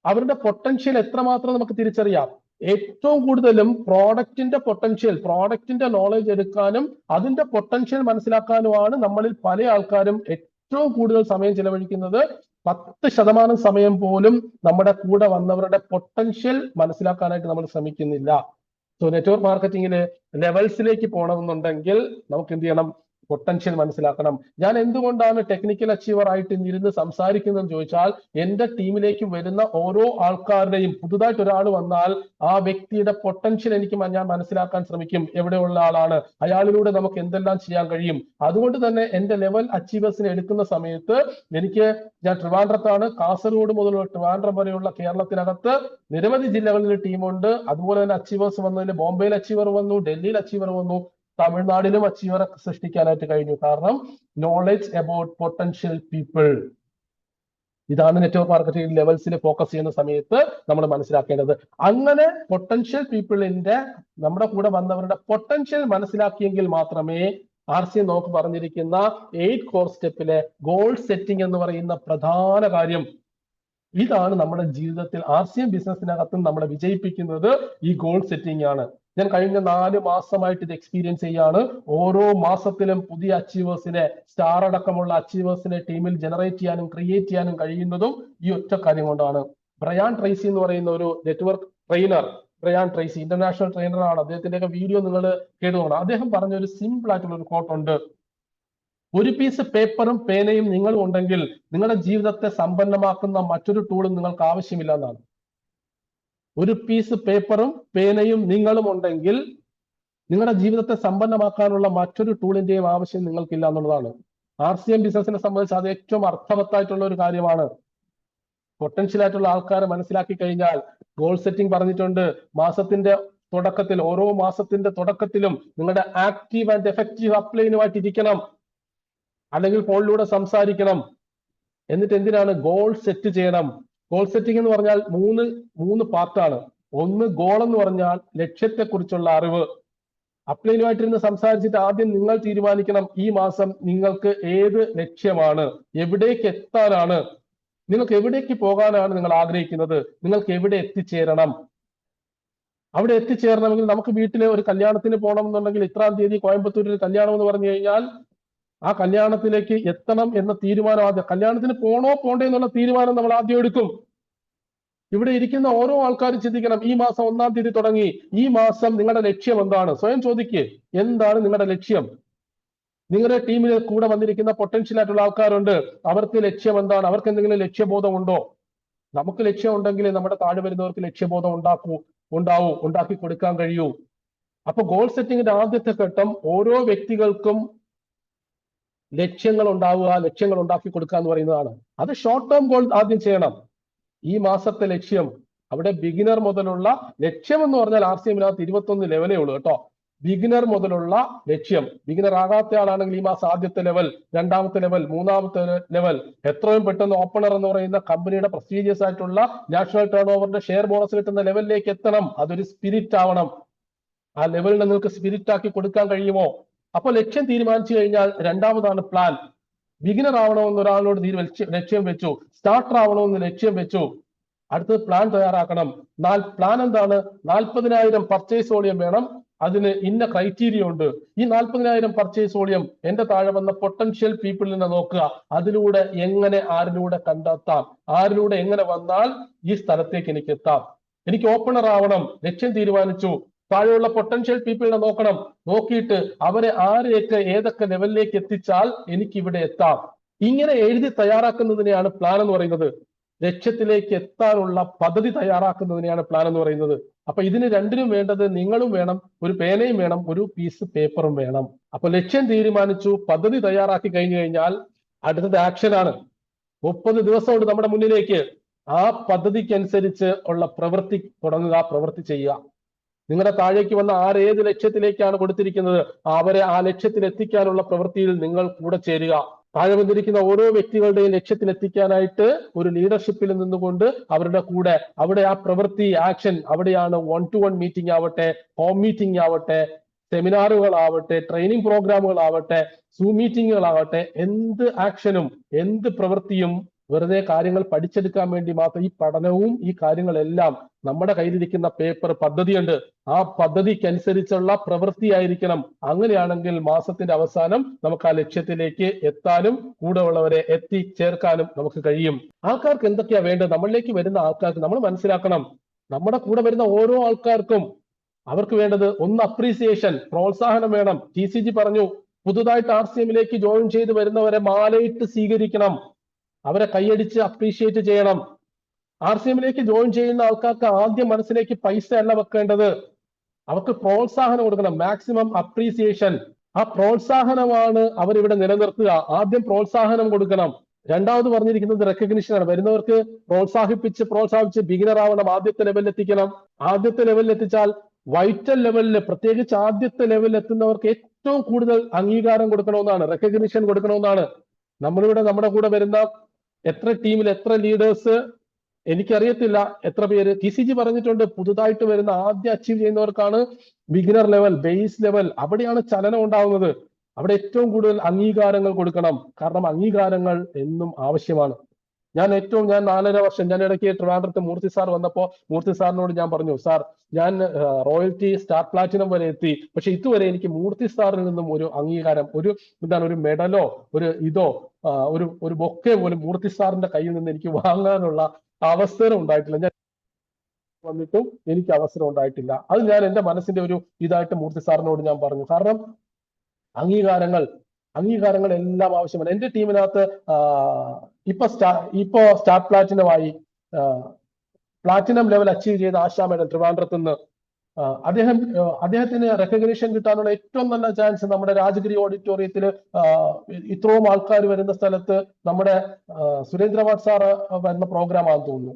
അവരുടെ പൊട്ടൻഷ്യൽ എത്രമാത്രം നമുക്ക് തിരിച്ചറിയാം. ഏറ്റവും കൂടുതലും പ്രോഡക്റ്റിന്റെ പൊട്ടൻഷ്യൽ, പ്രോഡക്റ്റിന്റെ നോളജ് എടുക്കാനും അതിന്റെ പൊട്ടൻഷ്യൽ മനസ്സിലാക്കാനുമാണ് നമ്മളിൽ പല ആൾക്കാരും ഏറ്റവും കൂടുതൽ സമയം ചെലവഴിക്കുന്നത്. 10% സമയം പോലും നമ്മുടെ കൂടെ വന്നവരുടെ പൊട്ടൻഷ്യൽ മനസ്സിലാക്കാനായിട്ട് നമ്മൾ ശ്രമിക്കുന്നില്ല. സോ നെറ്റ്വർക്ക് മാർക്കറ്റിംഗില് ലെവൽസിലേക്ക് പോകണമെന്നുണ്ടെങ്കിൽ നമുക്ക് എന്ത് ചെയ്യണം, പൊട്ടൻഷ്യൽ മനസ്സിലാക്കണം. ഞാൻ എന്തുകൊണ്ടാണ് ടെക്നിക്കൽ അച്ചീവർ ആയിട്ട് ഇരുന്ന് സംസാരിക്കുന്നതെന്ന് ചോദിച്ചാൽ, എന്റെ ടീമിലേക്ക് വരുന്ന ഓരോ ആൾക്കാരുടെയും, പുതുതായിട്ട് ഒരാൾ വന്നാൽ ആ വ്യക്തിയുടെ പൊട്ടൻഷ്യൽ എനിക്ക് ഞാൻ മനസ്സിലാക്കാൻ ശ്രമിക്കും. എവിടെയുള്ള ആളാണ്, അയാളിലൂടെ നമുക്ക് എന്തെല്ലാം ചെയ്യാൻ കഴിയും. അതുകൊണ്ട് തന്നെ എന്റെ ലെവൽ അച്ചീവേഴ്സിനെ എടുക്കുന്ന സമയത്ത് ഞാൻ ട്രിവാൻഡ്രത്താണ്, കാസർഗോഡ് മുതൽ ട്രിവാൻഡ്രം വരെയുള്ള കേരളത്തിനകത്ത് നിരവധി ജില്ലകളിൽ ടീമുണ്ട്. അതുപോലെ തന്നെ അച്ചീവേഴ്സ് വന്നതിൽ ബോംബെയിൽ അച്ചീവർ വന്നു, ഡൽഹിയിൽ അച്ചീവർ വന്നു, തമിഴ്നാടിലും അച്ചീവറെ സൃഷ്ടിക്കാനായിട്ട് കഴിഞ്ഞു. കാരണം നോളജ് അബൌട്ട് പൊട്ടൻഷ്യൽ പീപ്പിൾ. ഇതാണ് നെറ്റ്വർക്ക് മാർക്കറ്റിംഗ് ലെവൽസിൽ ഫോക്കസ് ചെയ്യുന്ന സമയത്ത് നമ്മൾ മനസ്സിലാക്കേണ്ടത്. അങ്ങനെ പൊട്ടൻഷ്യൽ പീപ്പിളിന്റെ, നമ്മുടെ കൂടെ വന്നവരുടെ പൊട്ടൻഷ്യൽ മനസ്സിലാക്കിയെങ്കിൽ മാത്രമേ RCM നമുക്ക് പറഞ്ഞിരിക്കുന്ന 8 കോർ സ്റ്റെപ്പിലെ ഗോൾ സെറ്റിംഗ് എന്ന് പറയുന്ന പ്രധാന കാര്യം, ഇതാണ് നമ്മുടെ ജീവിതത്തിൽ RCM ബിസിനസിനകത്തും നമ്മളെ വിജയിപ്പിക്കുന്നത്. ഈ ഗോൾ സെറ്റിംഗ് ആണ്. ഞാൻ കഴിഞ്ഞ 4 മാസമായിട്ട് ഇത് എക്സ്പീരിയൻസ് ചെയ്യാണ്. ഓരോ മാസത്തിലും പുതിയ അച്ചീവേഴ്സിനെ, സ്റ്റാർ അടക്കമുള്ള അച്ചീവേഴ്സിനെ ടീമിൽ ജനറേറ്റ് ചെയ്യാനും ക്രിയേറ്റ് ചെയ്യാനും കഴിയുന്നതും ഈ ഒറ്റ കാര്യം കൊണ്ടാണ്. ബ്രയാൻ ട്രേസി എന്ന് പറയുന്ന ഒരു network trainer, Brian Tracy international trainer ആണ്. അദ്ദേഹത്തിന്റെയൊക്കെ വീഡിയോ നിങ്ങൾ കേട്ടുപോകണം. അദ്ദേഹം പറഞ്ഞ ഒരു സിമ്പിൾ ആയിട്ടുള്ള ഒരു കോട്ട് ഉണ്ട്. ഒരു പീസ് പേപ്പറും പേനയും നിങ്ങളും ഉണ്ടെങ്കിൽ നിങ്ങളുടെ ജീവിതത്തെ സമ്പന്നമാക്കുന്ന മറ്റൊരു ടൂളും നിങ്ങൾക്ക് ആവശ്യമില്ല എന്നാണ്. ഒരു പീസ് പേപ്പറും പേനയും നിങ്ങളും ഉണ്ടെങ്കിൽ നിങ്ങളുടെ ജീവിതത്തെ സമ്പന്നമാക്കാനുള്ള മറ്റൊരു ടൂളിന്റെയും ആവശ്യം നിങ്ങൾക്കില്ല എന്നുള്ളതാണ്. RCM ബിസിനസിനെ സംബന്ധിച്ച് അത് ഏറ്റവും അർത്ഥവത്തായിട്ടുള്ള ഒരു കാര്യമാണ്. പൊട്ടൻഷ്യൽ ആയിട്ടുള്ള ആൾക്കാരെ മനസ്സിലാക്കി കഴിഞ്ഞാൽ, ഗോൾ സെറ്റിംഗ് പറഞ്ഞിട്ടുണ്ട്, മാസത്തിന്റെ തുടക്കത്തിൽ, ഓരോ മാസത്തിന്റെ തുടക്കത്തിലും നിങ്ങളുടെ ആക്റ്റീവ് ആൻഡ് എഫക്റ്റീവ് അപ്ലൈനുമായിട്ട് ഇരിക്കണം, അല്ലെങ്കിൽ ഫോണിലൂടെ സംസാരിക്കണം. എന്നിട്ട് എന്തിനാണ്, ഗോൾ സെറ്റ് ചെയ്യണം. ഗോൾ സെറ്റിംഗ് എന്ന് പറഞ്ഞാൽ മൂന്ന് പാർട്ടാണ്. ഒന്ന്, ഗോൾ എന്ന് പറഞ്ഞാൽ ലക്ഷ്യത്തെക്കുറിച്ചുള്ള അറിവ്. അപ്ലൈനുമായിട്ടിരുന്ന് സംസാരിച്ചിട്ട് ആദ്യം നിങ്ങൾ തീരുമാനിക്കണം, ഈ മാസം നിങ്ങൾക്ക് ഏത് ലക്ഷ്യമാണ്, എവിടേക്ക് എത്താനാണ്, നിങ്ങൾക്ക് എവിടേക്ക് പോകാനാണ് നിങ്ങൾ ആഗ്രഹിക്കുന്നത്, നിങ്ങൾക്ക് എവിടെ എത്തിച്ചേരണം. അവിടെ എത്തിച്ചേരണമെങ്കിൽ, നമുക്ക് വീട്ടിലെ ഒരു കല്യാണത്തിന് പോകണം എന്നുണ്ടെങ്കിൽ, ഇത്രാം തീയതി കോയമ്പത്തൂരിൽ കല്യാണം എന്ന് പറഞ്ഞു കഴിഞ്ഞാൽ ആ കല്യാണത്തിലേക്ക് എത്തണം എന്ന തീരുമാനം ആദ്യം, കല്യാണത്തിന് പോണോ പോണ്ടേ എന്നുള്ള തീരുമാനം നമ്മൾ ആദ്യം എടുക്കും. ഇവിടെ ഇരിക്കുന്ന ഓരോ ആൾക്കാരും ചിന്തിക്കണം, ഈ മാസം 1-ാം തീയതി തുടങ്ങി, ഈ മാസം നിങ്ങളുടെ ലക്ഷ്യം എന്താണ്? സ്വയം ചോദിക്കുക, എന്താണ് നിങ്ങളുടെ ലക്ഷ്യം? നിങ്ങളുടെ ടീമിൽ കൂടെ വന്നിരിക്കുന്ന പൊട്ടൻഷ്യൽ ആയിട്ടുള്ള ആൾക്കാരുണ്ട്, അവർക്ക് ലക്ഷ്യം എന്താണ്? അവർക്ക് എന്തെങ്കിലും ലക്ഷ്യബോധം ഉണ്ടോ? നമുക്ക് ലക്ഷ്യം ഉണ്ടെങ്കിൽ നമ്മുടെ താഴെ വരുന്നവർക്ക് ലക്ഷ്യബോധം ഉണ്ടാക്കി കൊടുക്കാൻ കഴിയൂ. അപ്പൊ ഗോൾ സെറ്റിംഗിന്റെ ആദ്യത്തെ ഘട്ടം ഓരോ വ്യക്തികൾക്കും ലക്ഷ്യങ്ങൾ ഉണ്ടാക്കി കൊടുക്കുക എന്ന് പറയുന്നതാണ്. അത് ഷോർട്ട് ടേം ഗോൾ ആദ്യം ചെയ്യണം. ഈ മാസത്തെ ലക്ഷ്യം, അവിടെ ബിഗിനർ മുതലുള്ള ലക്ഷ്യം എന്ന് പറഞ്ഞാൽ RCMനകത്ത് 21 ലെവലേ ഉള്ളൂ കേട്ടോ. ബിഗിനർ മുതലുള്ള ലക്ഷ്യം, ബിഗിനർ ആകാത്ത ആളാണെങ്കിൽ ഈ മാസം ആദ്യത്തെ ലെവൽ, 2ാമത്തെ ലെവൽ, 3ാമത്തെ ലെവൽ, എത്രയും പെട്ടെന്ന് ഓപ്പണർ എന്ന് പറയുന്ന കമ്പനിയുടെ പ്രസ്റ്റീജിയസ് ആയിട്ടുള്ള നാഷണൽ ടേൺ ഓവറിന്റെ ഷെയർ ബോണസ് കിട്ടുന്ന ലെവലിലേക്ക് എത്തണം. അതൊരു സ്പിരിറ്റ് ആവണം. ആ ലെവലിനെ നിങ്ങൾക്ക് സ്പിരിറ്റ് ആക്കി കൊടുക്കാൻ കഴിയുമോ? അപ്പൊ ലക്ഷ്യം തീരുമാനിച്ചു കഴിഞ്ഞാൽ 2ാമതാണ് പ്ലാൻ. ബിഗിനർ ആവണമെന്ന് ഒരാളോട് ലക്ഷ്യം വെച്ചു, സ്റ്റാർട്ടർ ആവണമെന്ന് ലക്ഷ്യം വെച്ചു, അടുത്തത് പ്ലാൻ തയ്യാറാക്കണം. പ്ലാൻ എന്താണ്? 40,000 പർച്ചേസ് വോളിയം വേണം, അതിന് ഇന്ന ക്രൈറ്റീരിയ ഉണ്ട്. ഈ 40,000 പർച്ചേസ് വോളിയം എന്റെ താഴെ വന്ന പൊട്ടൻഷ്യൽ പീപ്പിളിനെ നോക്കുക, അതിലൂടെ ആരിലൂടെ കണ്ടെത്താം, ആരിലൂടെ എങ്ങനെ വന്നാൽ ഈ സ്ഥലത്തേക്ക് എനിക്ക് എത്താം. എനിക്ക് ഓപ്പണർ ആവണം, ലക്ഷ്യം തീരുമാനിച്ചു, താഴെയുള്ള പൊട്ടൻഷ്യൽ പീപ്പിളിനെ നോക്കണം, നോക്കിയിട്ട് അവരെ ഏതൊക്കെ ലെവലിലേക്ക് എത്തിച്ചാൽ എനിക്ക് ഇവിടെ എത്താം. ഇങ്ങനെ എഴുതി തയ്യാറാക്കുന്നതിനെയാണ് പ്ലാൻ എന്ന് പറയുന്നത്. ലക്ഷ്യത്തിലേക്ക് എത്താനുള്ള പദ്ധതി തയ്യാറാക്കുന്നതിനെയാണ് പ്ലാൻ എന്ന് പറയുന്നത്. അപ്പൊ ഇതിന് രണ്ടിനും വേണ്ടത് നിങ്ങളും വേണം, ഒരു പേനയും വേണം, ഒരു പീസ് പേപ്പറും വേണം. അപ്പൊ ലക്ഷ്യം തീരുമാനിച്ചു, പദ്ധതി തയ്യാറാക്കി കഴിഞ്ഞു കഴിഞ്ഞാൽ അടുത്തത് ആക്ഷനാണ്. 30 ദിവസമുണ്ട് നമ്മുടെ മുന്നിലേക്ക്. ആ പദ്ധതിക്കനുസരിച്ച് ഉള്ള പ്രവൃത്തി തുടങ്ങുക, പ്രവൃത്തി ചെയ്യുക. നിങ്ങളുടെ താഴേക്ക് വന്ന ഏത് ലക്ഷ്യത്തിലേക്കാണ് കൊടുത്തിരിക്കുന്നത്, അവരെ ആ ലക്ഷ്യത്തിൽ എത്തിക്കാനുള്ള പ്രവൃത്തിയിൽ നിങ്ങൾ കൂടെ ചേരുക. താഴെ വന്നിരിക്കുന്ന ഓരോ വ്യക്തികളുടെയും ലക്ഷ്യത്തിൽ എത്തിക്കാനായിട്ട് ഒരു ലീഡർഷിപ്പിൽ നിന്നുകൊണ്ട് അവരുടെ കൂടെ അവിടെ ആ പ്രവൃത്തി ആക്ഷൻ, അവിടെയാണ് 1-to-1 മീറ്റിംഗ് ആവട്ടെ, ഹോം മീറ്റിംഗ് ആവട്ടെ, സെമിനാറുകളാവട്ടെ, ട്രെയിനിങ് പ്രോഗ്രാമുകളാവട്ടെ, സൂം മീറ്റിങ്ങുകളാവട്ടെ, എന്ത് ആക്ഷനും എന്ത് പ്രവൃത്തിയും വെറുതെ കാര്യങ്ങൾ പഠിച്ചെടുക്കാൻ വേണ്ടി മാത്രം. ഈ പഠനവും ഈ കാര്യങ്ങളെല്ലാം നമ്മുടെ കയ്യിലിരിക്കുന്ന പേപ്പർ പദ്ധതിയുണ്ട്, ആ പദ്ധതിക്കനുസരിച്ചുള്ള പ്രവൃത്തിയായിരിക്കണം. അങ്ങനെയാണെങ്കിൽ മാസത്തിന്റെ അവസാനം നമുക്ക് ആ ലക്ഷ്യത്തിലേക്ക് എത്താനും കൂടെ ഉള്ളവരെ എത്തിച്ചേർക്കാനും നമുക്ക് കഴിയും. ആൾക്കാർക്ക് എന്തൊക്കെയാ വേണ്ടത്? നമ്മളിലേക്ക് വരുന്ന ആൾക്കാർക്ക് നമ്മൾ മനസ്സിലാക്കണം, നമ്മുടെ കൂടെ വരുന്ന ഓരോ ആൾക്കാർക്കും അവർക്ക് വേണ്ടത് ഒന്ന് അപ്രീസിയേഷൻ, പ്രോത്സാഹനം വേണം. TCG പറഞ്ഞു, പുതുതായിട്ട് RCMലേക്ക് ജോയിൻ ചെയ്ത് വരുന്നവരെ മാലയിട്ട് സ്വീകരിക്കണം, അവരെ കൈയടിച്ച് അപ്രീഷിയേറ്റ് ചെയ്യണം. RCMലേക്ക് ജോയിൻ ചെയ്യുന്ന ആൾക്കാർക്ക് ആദ്യം മനസ്സിലേക്ക് പൈസ അല്ല വെക്കേണ്ടത്, അവർക്ക് പ്രോത്സാഹനം കൊടുക്കണം, മാക്സിമം അപ്രീസിയേഷൻ. ആ പ്രോത്സാഹനമാണ് അവരിവിടെ നിലനിർത്തുക. ആദ്യം പ്രോത്സാഹനം കൊടുക്കണം. രണ്ടാമത് പറഞ്ഞിരിക്കുന്നത് റെക്കഗ്നിഷനാണ്. വരുന്നവർക്ക് പ്രോത്സാഹിപ്പിച്ച് ബിഗിനർ ആവണം, ആദ്യത്തെ ലെവലിൽ എത്തിക്കണം. ആദ്യത്തെ ലെവലിൽ എത്തിച്ചാൽ വൈറ്റൽ ലെവലിൽ, പ്രത്യേകിച്ച് ആദ്യത്തെ ലെവലിൽ എത്തുന്നവർക്ക് ഏറ്റവും കൂടുതൽ അംഗീകാരം കൊടുക്കണമെന്നാണ്, റെക്കഗ്നിഷൻ കൊടുക്കണമെന്നാണ്. നമ്മളിവിടെ നമ്മുടെ കൂടെ വരുന്ന എത്ര ടീമിൽ എത്ര ലീഡേഴ്സ്, എനിക്കറിയത്തില്ല എത്ര പേര്. TCG പറഞ്ഞിട്ടുണ്ട്, പുതുതായിട്ട് വരുന്ന ആദ്യം അച്ചീവ് ചെയ്യുന്നവർക്കാണ് ബിഗിനർ ലെവൽ, ബേസ് ലെവൽ, അവിടെയാണ് ചലനം ഉണ്ടാവുന്നത്. അവിടെ ഏറ്റവും കൂടുതൽ അംഗീകാരങ്ങൾ കൊടുക്കണം. കാരണം അംഗീകാരങ്ങൾ എന്നും ആവശ്യമാണ്. ഞാൻ 4.5 വർഷം, ഞാൻ ഇടയ്ക്ക് ട്രിവാൻഡ്രത്ത് മൂർത്തി സാർ വന്നപ്പോൾ മൂർത്തി സാറിനോട് ഞാൻ പറഞ്ഞു, സാർ ഞാൻ റോയൽറ്റി സ്റ്റാർ പ്ലാറ്റിനം വരെ എത്തി, പക്ഷെ ഇതുവരെ എനിക്ക് മൂർത്തി സാറിൽ നിന്നും ഒരു അംഗീകാരം, ഒരു മെഡലോ ഒരു ബൊക്കെ പോലും മൂർത്തി സാറിന്റെ കയ്യിൽ നിന്ന് എനിക്ക് വാങ്ങാനുള്ള അവസരം ഉണ്ടായിട്ടില്ല. ഞാൻ വന്നിട്ടും എനിക്ക് അവസരം ഉണ്ടായിട്ടില്ല. അത് ഞാൻ എന്റെ മനസ്സിന്റെ ഒരു ഇതായിട്ട് മൂർത്തി സാറിനോട് ഞാൻ പറഞ്ഞു. കാരണം അംഗീകാരങ്ങൾ എല്ലാം ആവശ്യമാണ്. എന്റെ ടീമിനകത്ത് ഇപ്പോ സ്റ്റാർ പ്ലാറ്റിനമായി പ്ലാറ്റിനം ലെവൽ അച്ചീവ് ചെയ്ത ആശാ മേഡം ട്രിവാൻഡ്രത്ത് നിന്ന്, അദ്ദേഹത്തിന് റെക്കഗ്നീഷൻ കിട്ടാനുള്ള ഏറ്റവും നല്ല ചാൻസ് നമ്മുടെ രാജഗിരി ഓഡിറ്റോറിയത്തിൽ ഇത്രയും ആൾക്കാർ വരുന്ന സ്ഥലത്ത് നമ്മുടെ സുരേന്ദ്രനാഥ് സാർ വരുന്ന പ്രോഗ്രാം ആണെന്ന് തോന്നുന്നു.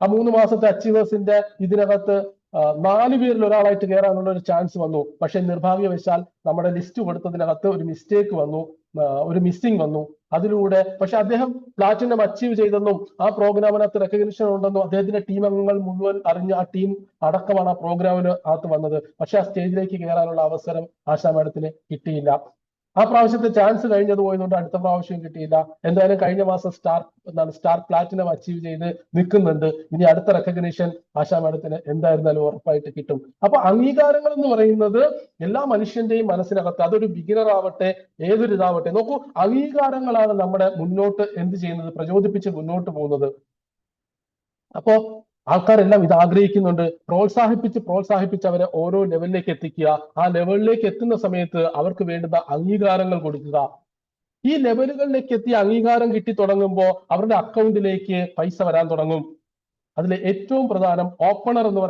ആ 3 മാസത്തെ അച്ചീവേഴ്സിന്റെ ഇതിനകത്ത് 4 പേരിൽ ഒരാളായിട്ട് കയറാനുള്ള ഒരു ചാൻസ് വന്നു. പക്ഷെ നിർഭാഗ്യവശാൽ നമ്മുടെ ലിസ്റ്റ് കൊടുത്തതിനകത്ത് ഒരു മിസ്റ്റേക്ക് വന്നു, ഒരു മിസ്സിംഗ് വന്നു. അതിലൂടെ പക്ഷെ അദ്ദേഹം പ്ലാറ്റിനം അച്ചീവ് ചെയ്തെന്നും ആ പ്രോഗ്രാമിനകത്ത് റെക്കഗ്നിഷൻ ഉണ്ടെന്നും അദ്ദേഹത്തിന്റെ ടീം അംഗങ്ങൾ മുഴുവൻ അറിഞ്ഞ ആ ടീം അടക്കമാണ് ആ പ്രോഗ്രാമിന് അകത്ത് വന്നത്. പക്ഷെ ആ സ്റ്റേജിലേക്ക് കയറാനുള്ള അവസരം ആശാ മാഡത്തിന് കിട്ടിയില്ല. ആ പ്രാവശ്യത്തെ ചാൻസ് കഴിഞ്ഞത് പോയതുകൊണ്ട് അടുത്ത പ്രാവശ്യം കിട്ടിയില്ല. എന്തായാലും കഴിഞ്ഞ മാസം സ്റ്റാർ പ്ലാറ്റിനം അച്ചീവ് ചെയ്ത് നിൽക്കുന്നുണ്ട്. ഇനി അടുത്ത റെക്കഗ്നീഷൻ ആശാ മാഡത്തിന് എന്തായിരുന്നാലും ഉറപ്പായിട്ട് കിട്ടും. അപ്പൊ അംഗീകാരങ്ങൾ എന്ന് പറയുന്നത് എല്ലാ മനുഷ്യന്റെയും മനസ്സിനകത്ത്, അതൊരു ബിഗിനർ ആവട്ടെ ഏതൊരു ഇതാവട്ടെ, നോക്കൂ, അംഗീകാരങ്ങളാണ് നമ്മുടെ മുന്നോട്ട് എന്ത് ചെയ്യുന്നത്, പ്രചോദിപ്പിച്ച് മുന്നോട്ട് പോകുന്നത്. അപ്പോ ആൾക്കാരെല്ലാം ഇത് ആഗ്രഹിക്കുന്നുണ്ട്. പ്രോത്സാഹിപ്പിച്ച് അവരെ ഓരോ ലെവലിലേക്ക് എത്തിക്കുക. ആ ലെവലിലേക്ക് എത്തുന്ന സമയത്ത് അവർക്ക് വേണ്ടുന്ന അംഗീകാരങ്ങൾ കൊടുക്കുക. ഈ ലെവലുകളിലേക്ക് എത്തി അംഗീകാരം കിട്ടി തുടങ്ങുമ്പോൾ അവരുടെ അക്കൗണ്ടിലേക്ക് പൈസ വരാൻ തുടങ്ങും. അതിൽ ഏറ്റവും പ്രധാനം ഓപ്പണർ എന്ന്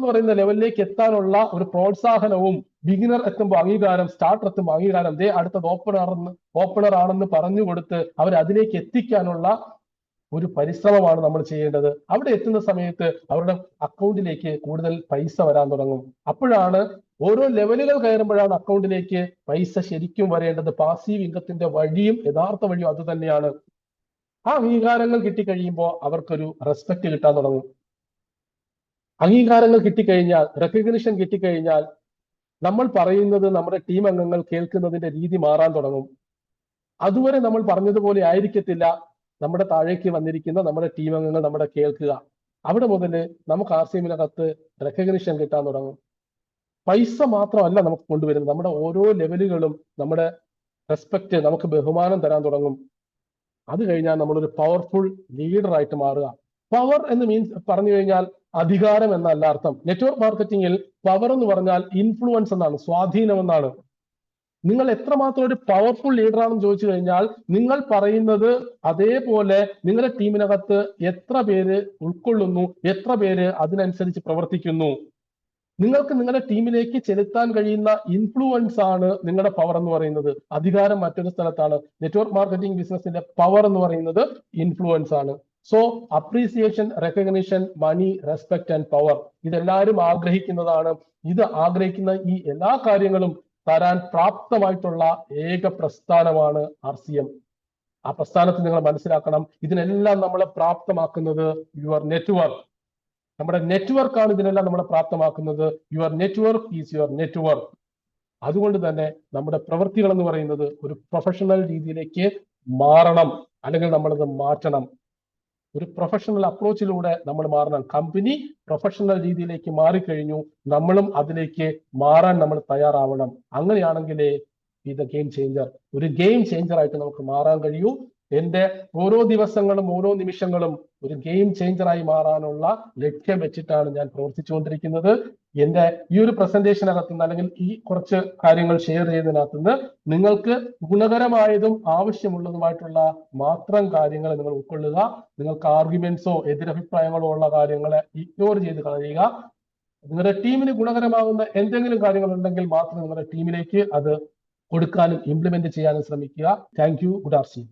പറയുന്ന ലെവലിലേക്ക് എത്താനുള്ള ഒരു പ്രോത്സാഹനവും, ബിഗിനർ എത്തുമ്പോൾ അംഗീകാരം, സ്റ്റാർട്ടർ എത്തുമ്പോൾ അംഗീകാരം, അടുത്തത് ഓപ്പണർ ആണെന്ന് പറഞ്ഞു കൊടുത്ത് അവരെ അതിലേക്ക് എത്തിക്കാനുള്ള ഒരു പരിശ്രമമാണ് നമ്മൾ ചെയ്യേണ്ടത്. അവിടെ എത്തുന്ന സമയത്ത് അവരുടെ അക്കൗണ്ടിലേക്ക് കൂടുതൽ പൈസ വരാൻ തുടങ്ങും. അപ്പോഴാണ് ഓരോ ലെവലുകൾ കയറുമ്പോഴാണ് അക്കൗണ്ടിലേക്ക് പൈസ ശരിക്കും വരേണ്ടത്. പാസീവ് ഇൻകത്തിന്റെ വഴിയും യഥാർത്ഥ വഴിയും അത് തന്നെയാണ്. ആ അംഗീകാരങ്ങൾ കിട്ടിക്കഴിയുമ്പോൾ അവർക്കൊരു റെസ്പെക്ട് കിട്ടാൻ തുടങ്ങും. അംഗീകാരങ്ങൾ കിട്ടിക്കഴിഞ്ഞാൽ, റെക്കഗ്നിഷൻ കിട്ടിക്കഴിഞ്ഞാൽ നമ്മൾ പറയുന്നത് നമ്മുടെ ടീം അംഗങ്ങൾ കേൾക്കുന്നതിന്റെ രീതി മാറാൻ തുടങ്ങും. അതുവരെ നമ്മൾ പറഞ്ഞതുപോലെ ആയിരിക്കത്തില്ല നമ്മുടെ താഴേക്ക് വന്നിരിക്കുന്ന നമ്മുടെ ടീം അംഗങ്ങൾ നമ്മുടെ കേൾക്കുക. അവിടെ മുതൽ നമുക്ക് RCMനകത്ത് റെക്കഗ്നിഷൻ കിട്ടാൻ തുടങ്ങും. പൈസ മാത്രമല്ല നമുക്ക് കൊണ്ടുവരുന്നത്, നമ്മുടെ ഓരോ ലെവലുകളും നമ്മുടെ റെസ്പെക്ട്, നമുക്ക് ബഹുമാനം തരാൻ തുടങ്ങും. അത് കഴിഞ്ഞാൽ നമ്മളൊരു പവർഫുൾ ലീഡർ ആയിട്ട് മാറുക. പവർ എന്ന് പറഞ്ഞു കഴിഞ്ഞാൽ അധികാരം എന്നല്ല അർത്ഥം. നെറ്റ്വർക്ക് മാർക്കറ്റിംഗിൽ പവർ എന്ന് പറഞ്ഞാൽ ഇൻഫ്ലുവൻസ് എന്നാണ്, സ്വാധീനം എന്നാണ്. നിങ്ങൾ എത്രമാത്രം ഒരു പവർഫുൾ ലീഡർ ആണെന്ന് ചോദിച്ചു കഴിഞ്ഞാൽ നിങ്ങൾ പറയുന്നത് അതേപോലെ നിങ്ങളുടെ ടീമിനകത്ത് എത്ര പേര് ഉൾക്കൊള്ളുന്നു, എത്ര പേര് അതിനനുസരിച്ച് പ്രവർത്തിക്കുന്നു. നിങ്ങൾക്ക് നിങ്ങളുടെ ടീമിലേക്ക് ചെലുത്താൻ കഴിയുന്ന ഇൻഫ്ലുവൻസ് ആണ് നിങ്ങളുടെ പവർ എന്ന് പറയുന്നത്. അധികാരം മറ്റൊരു സ്ഥലത്താണ്. നെറ്റ്വർക്ക് മാർക്കറ്റിംഗ് ബിസിനസിന്റെ പവർ എന്ന് പറയുന്നത് ഇൻഫ്ലുവൻസ് ആണ്. So appreciation, recognition, money, respect and power ഇതെല്ലാവരും ആഗ്രഹിക്കുന്നതാണ്. ഇത് ആഗ്രഹിക്കുന്ന ഈ എല്ലാ കാര്യങ്ങളും തരാൻ പ്രാപ്തമായിട്ടുള്ള ഏക പ്രസ്ഥാനമാണ് RCM. ആ പ്രസ്ഥാനത്തിൽ നിങ്ങൾ മനസ്സിലാക്കണം, ഇതിനെല്ലാം നമ്മളെ പ്രാപ്തമാക്കുന്നത് യുവർ നെറ്റ്വർക്ക്. നമ്മുടെ നെറ്റ്വർക്കാണ് ഇതിനെല്ലാം നമ്മളെ പ്രാപ്തമാക്കുന്നത്. Your network is your network. അതുകൊണ്ട് തന്നെ നമ്മുടെ പ്രവൃത്തികൾ എന്ന് പറയുന്നത് ഒരു പ്രൊഫഷണൽ രീതിയിലേക്ക് മാറണം, അല്ലെങ്കിൽ നമ്മളത് മാറ്റണം. ഒരു പ്രൊഫഷണൽ അപ്രോച്ചിലൂടെ നമ്മൾ മാറണം. കമ്പനി പ്രൊഫഷണൽ രീതിയിലേക്ക് മാറിക്കഴിഞ്ഞു, നമ്മളും അതിലേക്ക് മാറാൻ നമ്മൾ തയ്യാറാവണം. അങ്ങനെയാണെങ്കിലേ ഇത് ഗെയിം ചേഞ്ചർ, ഒരു ഗെയിം ചേഞ്ചർ ആയിട്ട് നമുക്ക് മാറാൻ കഴിയൂ. എന്റെ ഓരോ ദിവസങ്ങളും ഓരോ നിമിഷങ്ങളും ഒരു ഗെയിം ചേഞ്ചറായി മാറാനുള്ള ലക്ഷ്യം വെച്ചിട്ടാണ് ഞാൻ പ്രവർത്തിച്ചുകൊണ്ടിരിക്കുന്നത്. എന്റെ ഈ ഒരു പ്രസന്റേഷനകത്തുനിന്ന്, അല്ലെങ്കിൽ ഈ കുറച്ച് കാര്യങ്ങൾ ഷെയർ ചെയ്തതിനകത്തുനിന്ന് നിങ്ങൾക്ക് ഗുണകരമായതും ആവശ്യമുള്ളതുമായിട്ടുള്ള മാത്രം കാര്യങ്ങൾ നിങ്ങൾ ഉൾക്കൊള്ളുക. നിങ്ങൾക്ക് ആർഗ്യുമെന്റ്സോ എതിരഭിപ്രായങ്ങളോ ഉള്ള കാര്യങ്ങളെ ഇഗ്നോർ ചെയ്ത് കളയുക. നിങ്ങളുടെ ടീമിന് ഗുണകരമാകുന്ന എന്തെങ്കിലും കാര്യങ്ങൾ ഉണ്ടെങ്കിൽ മാത്രം നിങ്ങളുടെ ടീമിലേക്ക് അത് കൊടുക്കാനും ഇംപ്ലിമെന്റ് ചെയ്യാനും ശ്രമിക്കുക. Thank you. Good afternoon.